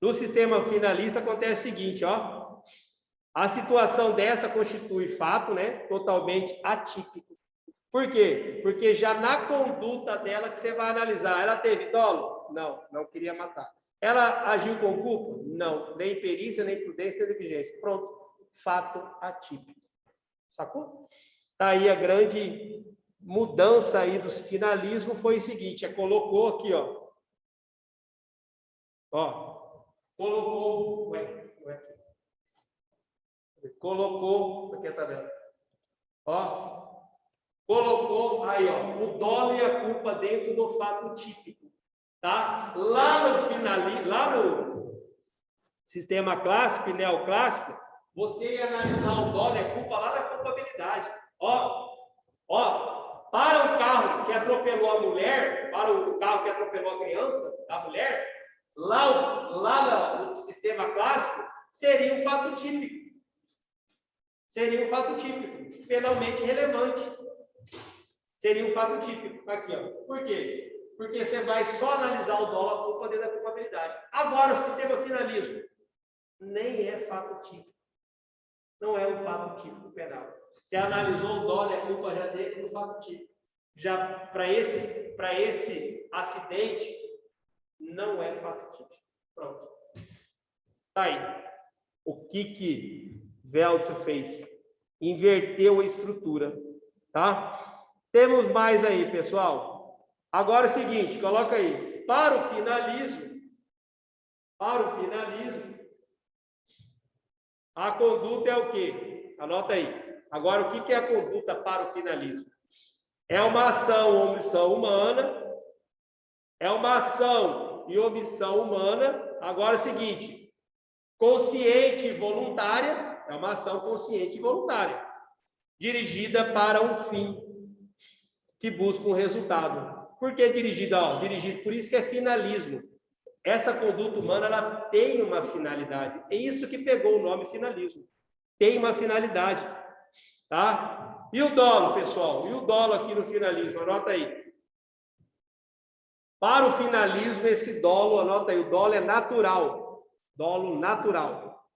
No sistema finalista acontece o seguinte, ó. A situação dessa constitui fato, né? Totalmente atípico. Por quê? Porque já na conduta dela que você vai analisar, ela teve dolo? Não, não queria matar. Ela agiu com culpa? Não, nem perícia, nem prudência, nem negligência. Pronto, fato atípico. Sacou? Tá aí a grande mudança aí do finalismo foi o seguinte, colocou aqui, ó. Ó, colocou, colocou, aqui a tabela. Ó, colocou aí, ó, o dolo e a culpa dentro do fato típico, tá? Lá no sistema clássico e neoclássico, você ia analisar o dolo e a culpa lá na culpabilidade. Ó, para o carro que atropelou a mulher, para o carro que atropelou a criança, a mulher, lá no sistema clássico, seria um fato típico. Seria um fato típico, penalmente relevante. Seria um fato típico. Aqui, ó. Por quê? Porque você vai só analisar o dolo, a culpa dentro da culpabilidade. Agora, o sistema finalismo nem é fato típico. Não é um fato típico penal. Você analisou o dolo e a culpa já dentro do fato típico. Já para esse acidente, não é fato típico. Pronto. Tá aí. O que Veltzer fez? Inverteu a estrutura. Tá? Temos mais aí, pessoal. Agora é o seguinte, coloca aí. Para o finalismo, a conduta é o quê? Anota aí. Agora, o que é a conduta para o finalismo? É uma ação ou omissão humana. É uma ação e omissão humana. Agora é o seguinte. Consciente e voluntária. É uma ação consciente e voluntária. Dirigida para um fim que busca um resultado. Por que dirigida? Dirigido. Por isso que é finalismo. Essa conduta humana, ela tem uma finalidade. É isso que pegou o nome finalismo. Tem uma finalidade. Tá? E o dolo, pessoal? E o dolo aqui no finalismo? Anota aí. Para o finalismo, esse dolo, anota aí, o dolo é natural. Dolo natural.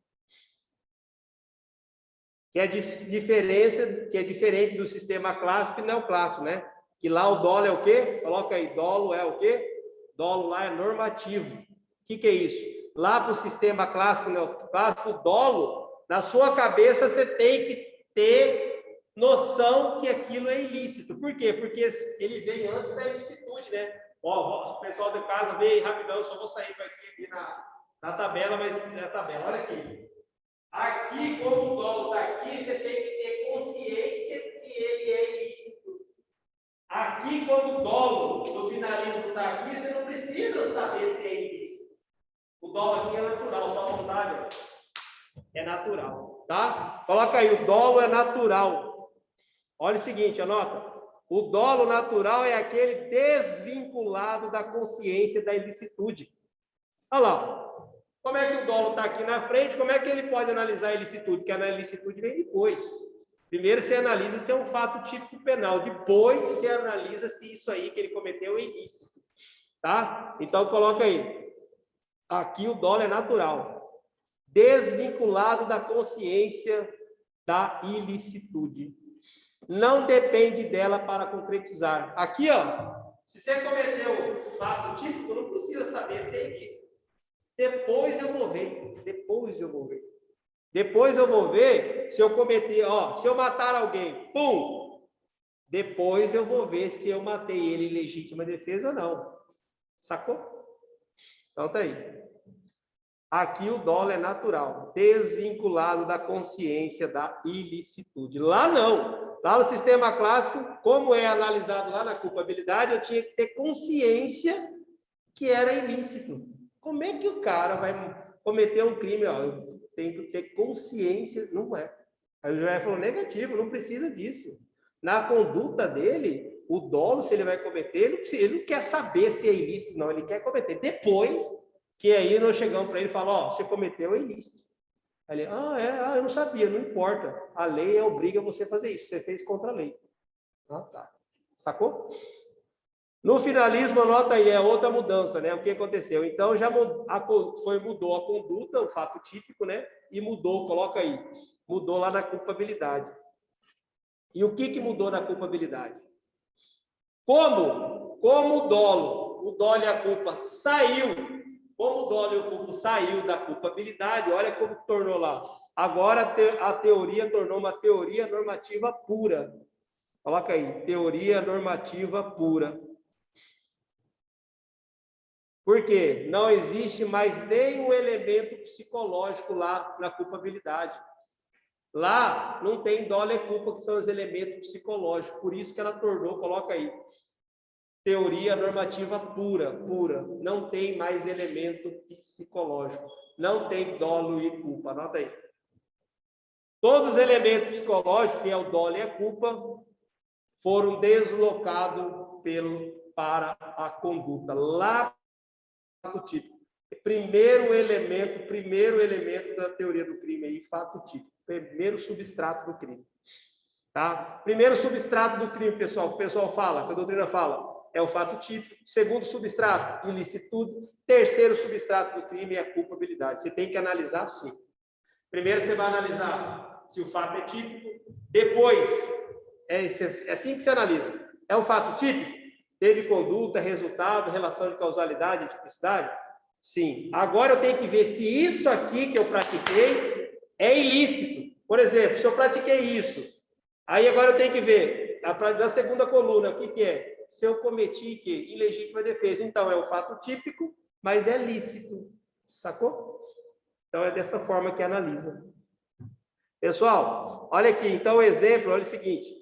Que é diferente do sistema clássico e neoclássico, né? Que lá o dolo é o quê? Coloca aí, dolo é o quê? Dolo lá é normativo. O que é isso? Lá para o sistema clássico e neoclássico, o dolo, na sua cabeça, você tem que ter noção que aquilo é ilícito. Por quê? Porque ele vem antes da ilicitude, né? Ó, o pessoal de casa vê aí rapidão, só vou sair para aqui na tabela, mas na tabela, olha aqui. Aqui, como o dolo está aqui, você tem que ter consciência que ele é ilícito. Aqui, como o dolo do finalismo está aqui, você não precisa saber se é ilícito. O dolo aqui é natural, só a vontade é natural, tá? Coloca aí, o dolo é natural. Olha o seguinte, anota. O dolo natural é aquele desvinculado da consciência da ilicitude. Olha lá. Como é que o dolo está aqui na frente? Como é que ele pode analisar a ilicitude? Porque a ilicitude vem depois. Primeiro você analisa se é um fato típico penal. Depois você analisa se isso aí que ele cometeu é ilícito. Tá? Então coloca aí. Aqui o dolo é natural. Desvinculado da consciência da ilicitude. Não depende dela para concretizar. Aqui, ó. Se você cometeu fato típico, não precisa saber se é ilícito. Depois eu vou ver. Depois eu vou ver se eu cometer, ó, se eu matar alguém, pum! Depois eu vou ver se eu matei ele em legítima defesa ou não. Sacou? Então tá aí. Aqui o dolo é natural, desvinculado da consciência da ilicitude. Lá não. Lá no sistema clássico, como é analisado lá na culpabilidade, eu tinha que ter consciência que era ilícito. Como é que o cara vai cometer um crime? Ó, eu tenho que ter consciência. Não é. Aí o juiz falou negativo, não precisa disso. Na conduta dele, o dolo, se ele vai cometer, ele não quer saber se é ilícito, não. Ele quer cometer. Depois que aí nós chegamos para ele e falamos, ó, você cometeu é ilícito. Aí ele, eu não sabia, não importa. A lei obriga você a fazer isso. Você fez contra a lei. Ah, tá. Sacou? No finalismo, anota aí, é outra mudança, né? O que aconteceu? Então, já mudou a conduta, o fato típico, né? E mudou, coloca aí, mudou lá na culpabilidade. E o que mudou na culpabilidade? Como o dolo e a culpa saiu Como o dolo e o culpo saiu da culpabilidade, olha como tornou lá. Agora a teoria tornou uma teoria normativa pura. Coloca aí, teoria normativa pura. Por quê? Não existe mais nenhum elemento psicológico lá na culpabilidade. Lá não tem dolo e culpa, que são os elementos psicológicos. Por isso que ela tornou, coloca aí, teoria normativa pura, pura. Não tem mais elemento psicológico. Não tem dolo e culpa. Anota aí. Todos os elementos psicológicos, que é o dolo e a culpa, foram deslocados para a conduta. Lá fato típico. Primeiro elemento da teoria do crime aí, fato típico. Primeiro substrato do crime. Tá? Primeiro substrato do crime, pessoal, que o pessoal fala, que a doutrina fala, é o fato típico. Segundo substrato, ilicitude. Terceiro substrato do crime é a culpabilidade. Você tem que analisar assim. Primeiro você vai analisar se o fato é típico. Depois, é assim que você analisa. É um fato típico? Teve conduta, resultado, relação de causalidade e tipicidade? Sim. Agora eu tenho que ver se isso aqui que eu pratiquei é ilícito. Por exemplo, se eu pratiquei isso, aí agora eu tenho que ver, na segunda coluna, o que é? Se eu cometi que ilegítima defesa. Então, é um fato típico, mas é lícito. Sacou? Então, é dessa forma que analisa. Pessoal, olha aqui. Então, o exemplo, olha o seguinte.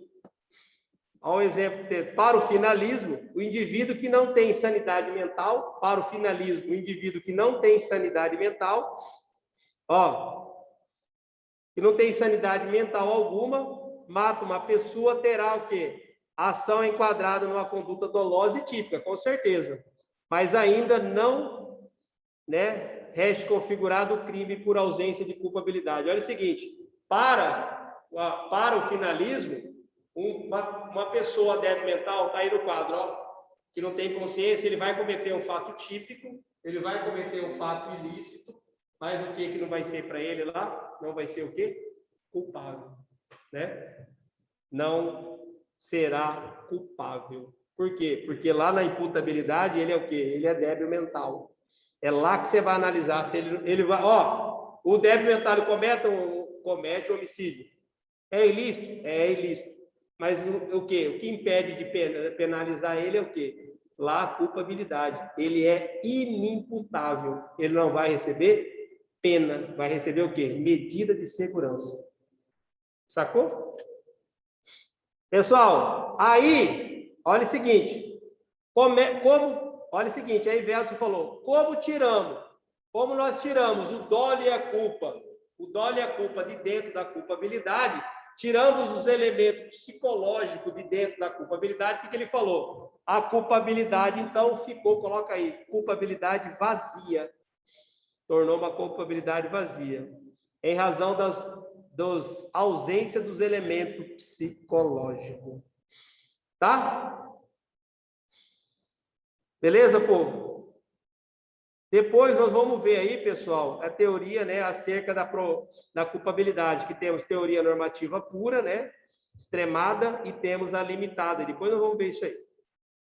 Olha o exemplo, para o finalismo, o indivíduo que não tem sanidade mental, para o finalismo, o indivíduo que não tem sanidade mental, que não tem sanidade mental alguma, mata uma pessoa, terá o quê? Ação enquadrada numa conduta dolosa e típica, com certeza. Mas ainda não, né, reste configurado o crime por ausência de culpabilidade. Olha o seguinte, para o finalismo, uma pessoa débil mental, está aí no quadro, que não tem consciência, ele vai cometer um fato típico, ele vai cometer um fato ilícito, mas o que não vai ser para ele lá? Não vai ser o quê? Culpável, né? Não será culpável. Por quê? Porque lá na imputabilidade ele é o quê? Ele é débil mental. É lá que você vai analisar se ele vai... o débil mental comete homicídio. É ilícito? É ilícito. Mas o quê? O que impede de penalizar ele é o quê? Lá a culpabilidade. Ele é inimputável. Ele não vai receber pena. Vai receber o quê? Medida de segurança. Sacou? Pessoal, aí, olha o seguinte. Olha o seguinte, aí Velso falou, como nós tiramos o dolo e a culpa de dentro da culpabilidade, tiramos os elementos psicológicos de dentro da culpabilidade, o que ele falou? A culpabilidade, então, ficou, coloca aí, culpabilidade vazia. Tornou uma culpabilidade vazia. Em razão das ausência dos elementos psicológicos. Tá? Beleza, povo? Depois nós vamos ver aí, pessoal, a teoria, né, acerca da culpabilidade, que temos teoria normativa pura, né, extremada, e temos a limitada. Depois nós vamos ver isso aí,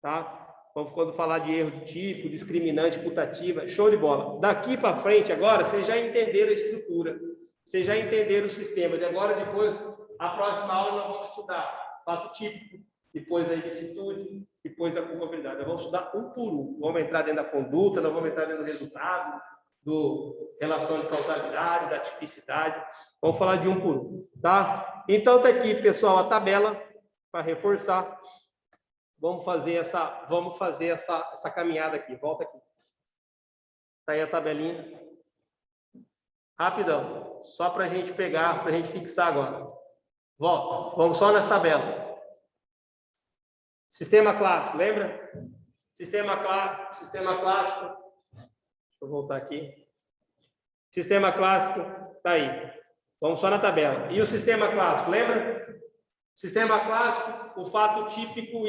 tá? Vamos quando falar de erro de tipo, discriminante, putativa, show de bola. Daqui para frente, agora, vocês já entenderam a estrutura, vocês já entenderam o sistema. De agora, depois, a próxima aula nós vamos estudar fato típico, depois a ilicitude, depois a culpabilidade. Nós vamos estudar um por um. Vamos entrar dentro da conduta, nós vamos entrar dentro do resultado, do relação de causalidade, da tipicidade. Vamos falar de um por um, tá? Então, tá aqui, pessoal, a tabela para reforçar. Vamos fazer essa caminhada aqui. Volta aqui. Tá aí a tabelinha. Rapidão. Só para a gente pegar, para a gente fixar agora. Volta. Vamos só nessa tabela. Sistema clássico, lembra? Sistema clássico. Deixa eu voltar aqui. Sistema clássico, tá aí. Vamos só na tabela. E o sistema clássico, lembra? Sistema clássico, o fato típico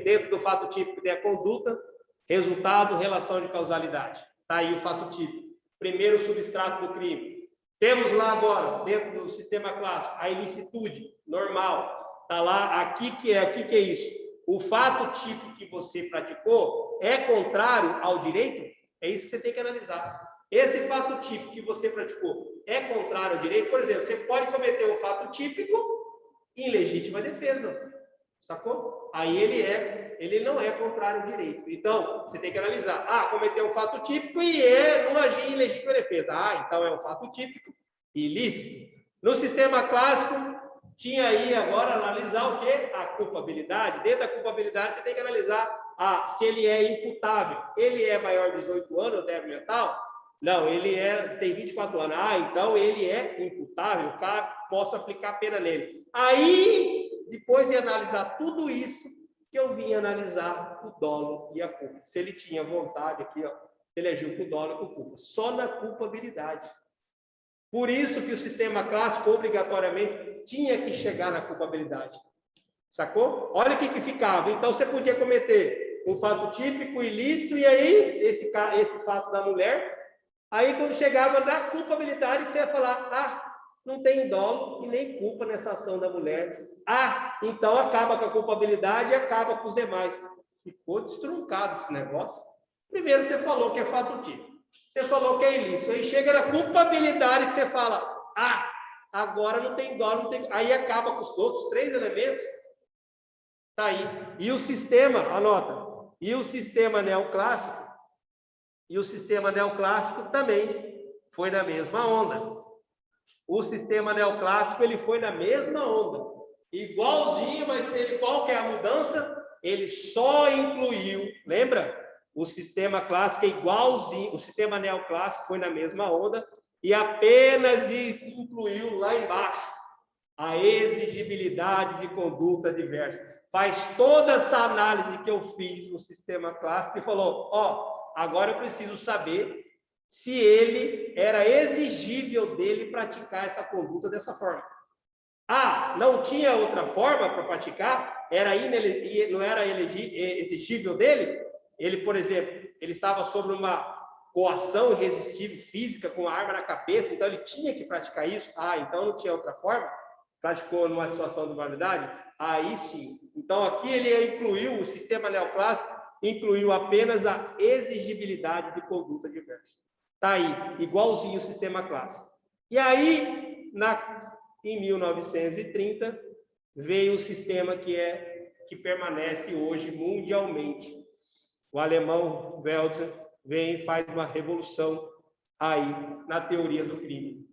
dentro do fato típico tem a conduta, resultado, relação de causalidade. Tá aí o fato típico. Primeiro substrato do crime. Temos lá agora, dentro do sistema clássico, a ilicitude normal. Tá lá, aqui o que é isso? O fato típico que você praticou é contrário ao direito? É isso que você tem que analisar. Esse fato típico que você praticou é contrário ao direito? Por exemplo, você pode cometer um fato típico em legítima defesa. Sacou? Aí ele não é contrário ao direito. Então, você tem que analisar. Ah, cometeu um fato típico e não agir em legítima defesa. Ah, então é um fato típico ilícito. No sistema clássico, tinha aí agora analisar o quê? A culpabilidade. Dentro da culpabilidade, você tem que analisar se ele é imputável. Ele é maior de 18 anos, débil mental? Não, ele tem 24 anos. Ah, então ele é imputável, posso aplicar pena nele. Aí, depois de analisar tudo isso, que eu vim analisar o dolo e a culpa. Se ele tinha vontade aqui, ó, se ele agiu com dolo e com culpa. Só na culpabilidade. Por isso que o sistema clássico, obrigatoriamente, tinha que chegar na culpabilidade. Sacou? Olha o que ficava. Então, você podia cometer um fato típico, ilícito, e aí, esse fato da mulher, aí quando chegava na culpabilidade, que você ia falar, não tem dolo e nem culpa nessa ação da mulher. Então acaba com a culpabilidade e acaba com os demais. Ficou destruncado esse negócio. Primeiro você falou que é fato típico. Você falou que é ilícito. Aí chega na culpabilidade que você fala, agora não tem dolo, não tem... Aí acaba com os outros 3 elementos. Tá aí. E o sistema, anota, e o sistema neoclássico também foi na mesma onda. O sistema neoclássico, ele foi na mesma onda. Igualzinho, mas teve qual que é a mudança? Ele só incluiu, lembra? O sistema clássico é igualzinho, o sistema neoclássico foi na mesma onda e apenas incluiu lá embaixo a exigibilidade de conduta diversa. Faz toda essa análise que eu fiz no sistema clássico e falou, agora eu preciso saber se ele era exigível dele praticar essa conduta dessa forma. Não tinha outra forma para praticar? Não era exigível dele? Ele, por exemplo, ele estava sob uma coação irresistível física com a arma na cabeça, então ele tinha que praticar isso? Então não tinha outra forma? Praticou numa situação de validade? Aí sim. Então aqui ele incluiu, o sistema neoclássico incluiu apenas a exigibilidade de conduta diversa. Está aí, igualzinho o sistema clássico. E aí, em 1930, veio o sistema que permanece hoje mundialmente. O alemão Welser vem e faz uma revolução aí na teoria do crime.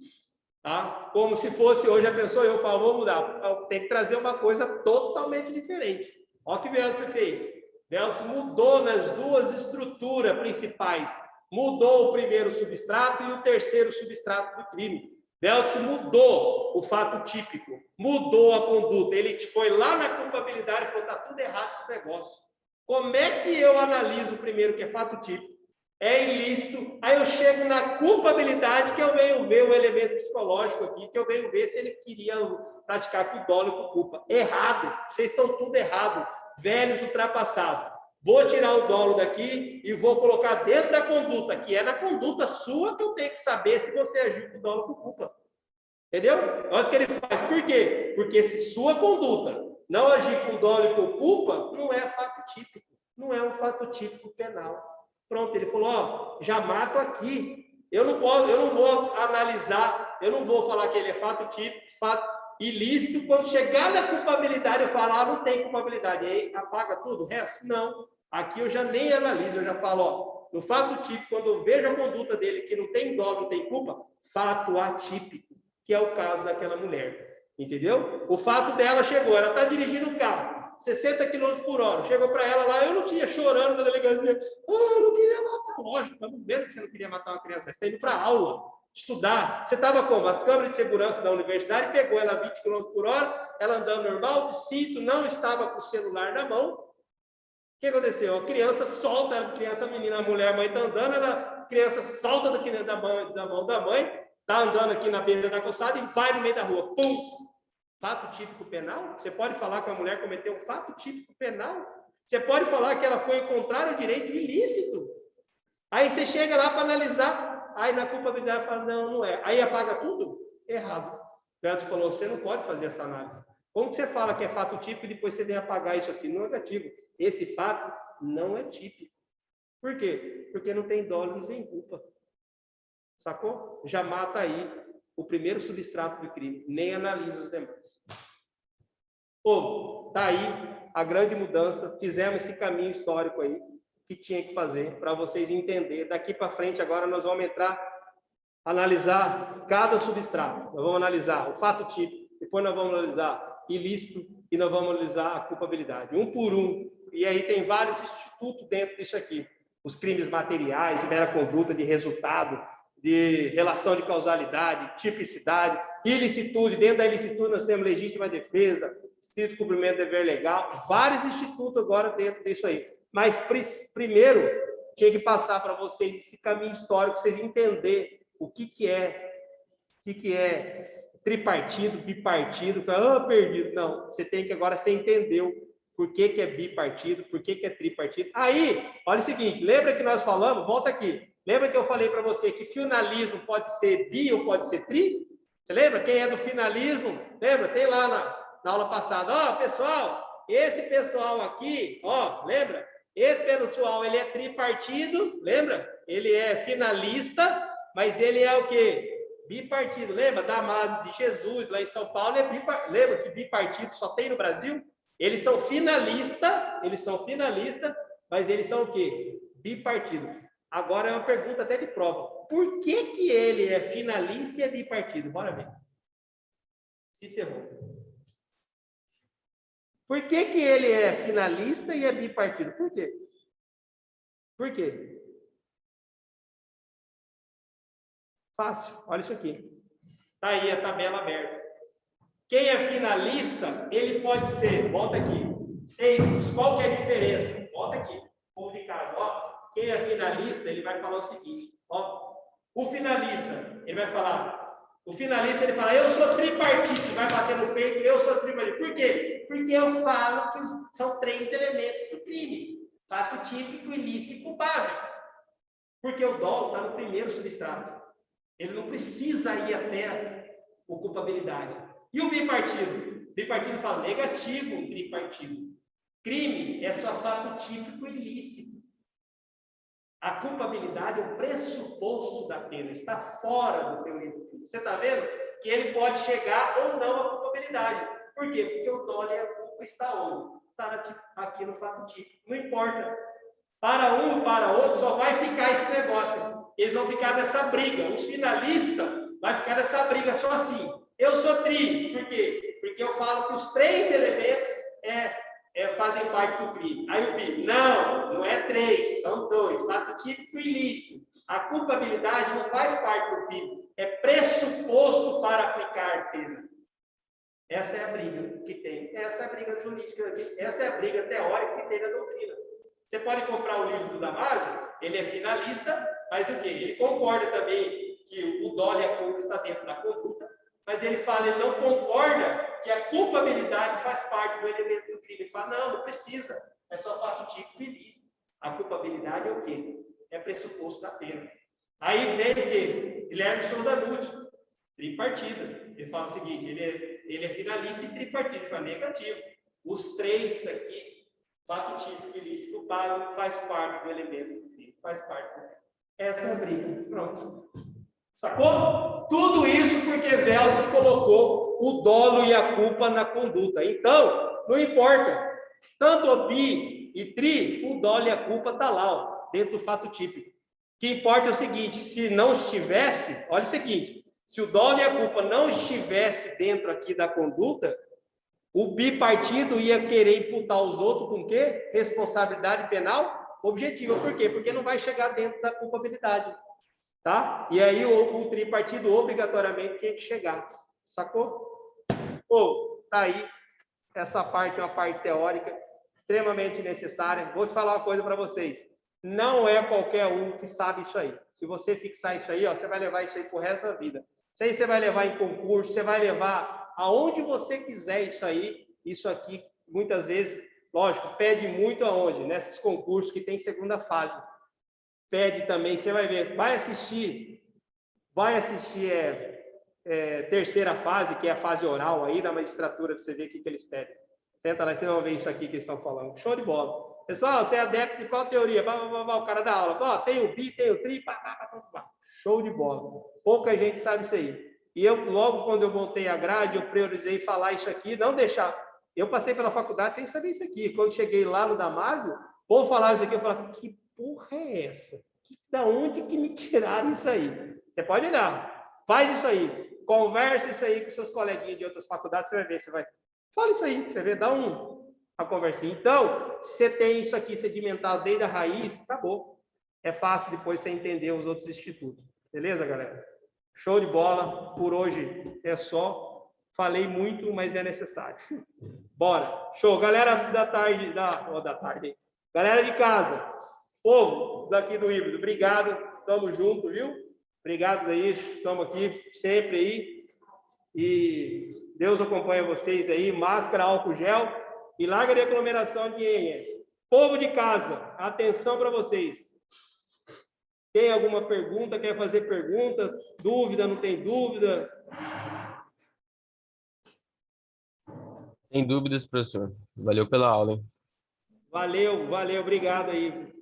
Tá? Como se fosse hoje a pessoa, eu falo, vou mudar. Tem que trazer uma coisa totalmente diferente. Olha o que Welser fez. Welser mudou nas 2 estruturas principais. Mudou o primeiro substrato e o terceiro substrato do crime. Welser mudou o fato típico, mudou a conduta. Ele foi lá na culpabilidade e falou, está tudo errado esse negócio. Como é que eu analiso primeiro que é fato típico? É ilícito. Aí eu chego na culpabilidade, que eu venho ver o elemento psicológico aqui, que eu venho ver se ele queria praticar com dolo e com culpa. Errado. Vocês estão tudo errado. Velhos ultrapassados. Vou tirar o dolo daqui e vou colocar dentro da conduta, que é na conduta sua que eu tenho que saber se você agiu com dolo ou com culpa. Entendeu? Olha o que ele faz. Por quê? Porque se sua conduta não agir com dolo e com culpa, não é fato típico. Não é um fato típico penal. Pronto, ele falou, já mato aqui. Eu não vou analisar, eu não vou falar que ele é fato típico, fato ilícito. Quando chegar na culpabilidade, eu falo, não tem culpabilidade. E aí apaga tudo o resto? Não. Aqui eu já nem analiso, eu já falo, no fato típico, quando eu vejo a conduta dele que não tem dolo, não tem culpa, fato atípico, que é o caso daquela mulher. Entendeu? O fato dela chegou, ela está dirigindo o carro, 60 km por hora. Chegou para ela lá, eu não tinha, chorando na delegacia. Eu não queria matar. Lógico, estamos vendo que você não queria matar uma criança. Você está indo para aula, estudar. Você estava como? As câmeras de segurança da universidade pegou ela a 20 km por hora, ela andando normal, de cinto, não estava com o celular na mão. O que aconteceu? A criança solta, a criança, a menina, a mulher, a mãe está andando, a criança solta da mão da mãe, está andando aqui na beira da calçada e vai no meio da rua. Pum! Fato típico penal? Você pode falar que a mulher cometeu um fato típico penal? Você pode falar que ela foi contrária ao direito ilícito? Aí você chega lá para analisar, aí na culpabilidade fala, não é. Aí apaga tudo? Errado. O Beto falou, você não pode fazer essa análise. Como que você fala que é fato típico e depois você vem apagar isso aqui no negativo? Esse fato não é típico. Por quê? Porque não tem dolo, não tem culpa. Sacou? Já mata aí o primeiro substrato do crime, nem analisa os demais. Povo, tá aí a grande mudança, fizemos esse caminho histórico aí, que tinha que fazer, para vocês entenderem. Daqui para frente, agora nós vamos analisar cada substrato. Nós vamos analisar o fato típico, depois nós vamos analisar ilícito e nós vamos analisar a culpabilidade, um por um. E aí tem vários institutos dentro disso aqui. Os crimes materiais, mera conduta de resultado, de relação de causalidade, tipicidade, ilicitude. Dentro da ilicitude nós temos legítima defesa, estrito cumprimento do dever legal, vários institutos agora dentro disso aí. Mas primeiro tinha que passar para vocês esse caminho histórico, vocês entenderem o que é tripartido, bipartido. Perdido. Não, você tem que agora você entendeu por que é bipartido, por que é tripartido. Aí, olha o seguinte, lembra que nós falamos, volta aqui, lembra que eu falei para você que finalismo pode ser bi ou pode ser tri? Você lembra? Quem é do finalismo? Lembra? Tem lá na aula passada. Pessoal, esse pessoal aqui, lembra? Esse pessoal, ele é tripartido, lembra? Ele é finalista, mas ele é o quê? Bipartido. Lembra? Damásio de Jesus, lá em São Paulo, é bipartido. Lembra que bipartido só tem no Brasil? Eles são finalistas, mas eles são o quê? Bipartido. Agora é uma pergunta até de prova. Por que ele é finalista e é bipartido? Bora ver. Se ferrou. Por que ele é finalista e é bipartido? Por quê? Por quê? Fácil. Olha isso aqui. Está aí a tabela aberta. Quem é finalista, ele pode ser, volta aqui. Qual que é a diferença? Volta aqui, povo de casa. Quem é finalista, ele vai falar o seguinte. O finalista, ele fala, eu sou tripartite, vai bater no peito, eu sou tripartite. Por quê? Porque eu falo que são 3 elementos do crime: fato típico, ilícito e culpável. Porque o dolo está no primeiro substrato. Ele não precisa ir até a culpabilidade. E o bipartido? O bipartido fala negativo, o tripartido. Crime é só fato típico e ilícito. A culpabilidade é o pressuposto da pena, está fora do teu livro. Você está vendo que ele pode chegar ou não à culpabilidade. Por quê? Porque o dolo e a culpa está onde? Está aqui no fato típico. Não importa. Para um, para outro, só vai ficar esse negócio. Eles vão ficar nessa briga. Os finalistas vão ficar nessa briga só assim. Eu sou tri. Por quê? Porque eu falo que os 3 elementos fazem parte do crime. Aí o bi, não é 3, são 2. Fato típico e ilícito. A culpabilidade não faz parte do crime. É pressuposto para aplicar pena. Essa é a briga que tem. Essa é a briga jurídica. Essa é a briga teórica que tem na doutrina. Você pode comprar o livro do Damásio, ele é finalista, mas o quê? Ele concorda também que o dolo e a culpa está dentro da conduta, mas ele não concorda que a culpabilidade faz parte do elemento do crime. Ele fala, não precisa, é só fato típico e ilícito. A culpabilidade é o quê? É pressuposto da pena. Aí vem o quê? Guilherme Souza Nutti, tripartido. Ele fala o seguinte, ele é finalista e tripartido. Ele fala, negativo. Os 3 aqui, fato típico, ilícito, culpável, faz parte do elemento do crime, faz parte do crime. Essa é a briga. Pronto. Sacou? Tudo isso porque Veltz colocou o dolo e a culpa na conduta. Então, não importa. Tanto o bi e tri, o dolo e a culpa está lá, dentro do fato típico. O que importa é o seguinte, se não estivesse, olha o seguinte, se o dolo e a culpa não estivesse dentro aqui da conduta, o bipartido ia querer imputar os outros com o quê? Responsabilidade penal objetiva. Por quê? Porque não vai chegar dentro da culpabilidade. Tá? E aí o tripartido obrigatoriamente tem que chegar. Sacou? Tá aí. Essa parte é uma parte teórica extremamente necessária. Vou te falar uma coisa para vocês. Não é qualquer um que sabe isso aí. Se você fixar isso aí, você vai levar isso aí pro resto da vida. Isso aí você vai levar em concurso, você vai levar aonde você quiser isso aí. Isso aqui, muitas vezes, lógico, pede muito aonde? Nesses concursos que tem segunda fase. Pede também, você vai ver, vai assistir terceira fase, que é a fase oral aí da magistratura, para você ver o que eles pedem. Senta lá e você vai ver isso aqui que eles estão falando. Show de bola. Pessoal, você é adepto de qual teoria? O cara da aula. Ó, tem o bi, tem o tri, show de bola. Pouca gente sabe isso aí. E eu, logo quando eu montei a grade, eu priorizei falar isso aqui, não deixar. Eu passei pela faculdade sem saber isso aqui. Quando cheguei lá no Damásio, ou falar isso aqui, eu falava, que porra é essa? Da onde que me tiraram isso aí? Você pode olhar, faz isso aí, conversa isso aí com seus coleguinhas de outras faculdades, você vai ver, você vai. Fala isso aí, você vê, dá uma conversinha. Então, se você tem isso aqui sedimentado desde a raiz, acabou. É fácil depois você entender os outros institutos. Beleza, galera? Show de bola. Por hoje é só. Falei muito, mas é necessário. Bora. Show. Galera da tarde, da tarde. Galera de casa. Povo daqui do híbrido, obrigado. Tamo junto, viu? Obrigado aí. Estamos aqui sempre aí. E Deus acompanha vocês aí. Máscara, álcool gel. E larga de aglomeração de povo de casa. Atenção para vocês. Tem alguma pergunta? Quer fazer pergunta? Dúvida? Não tem dúvida? Sem dúvidas, professor. Valeu pela aula, hein? Valeu, obrigado aí.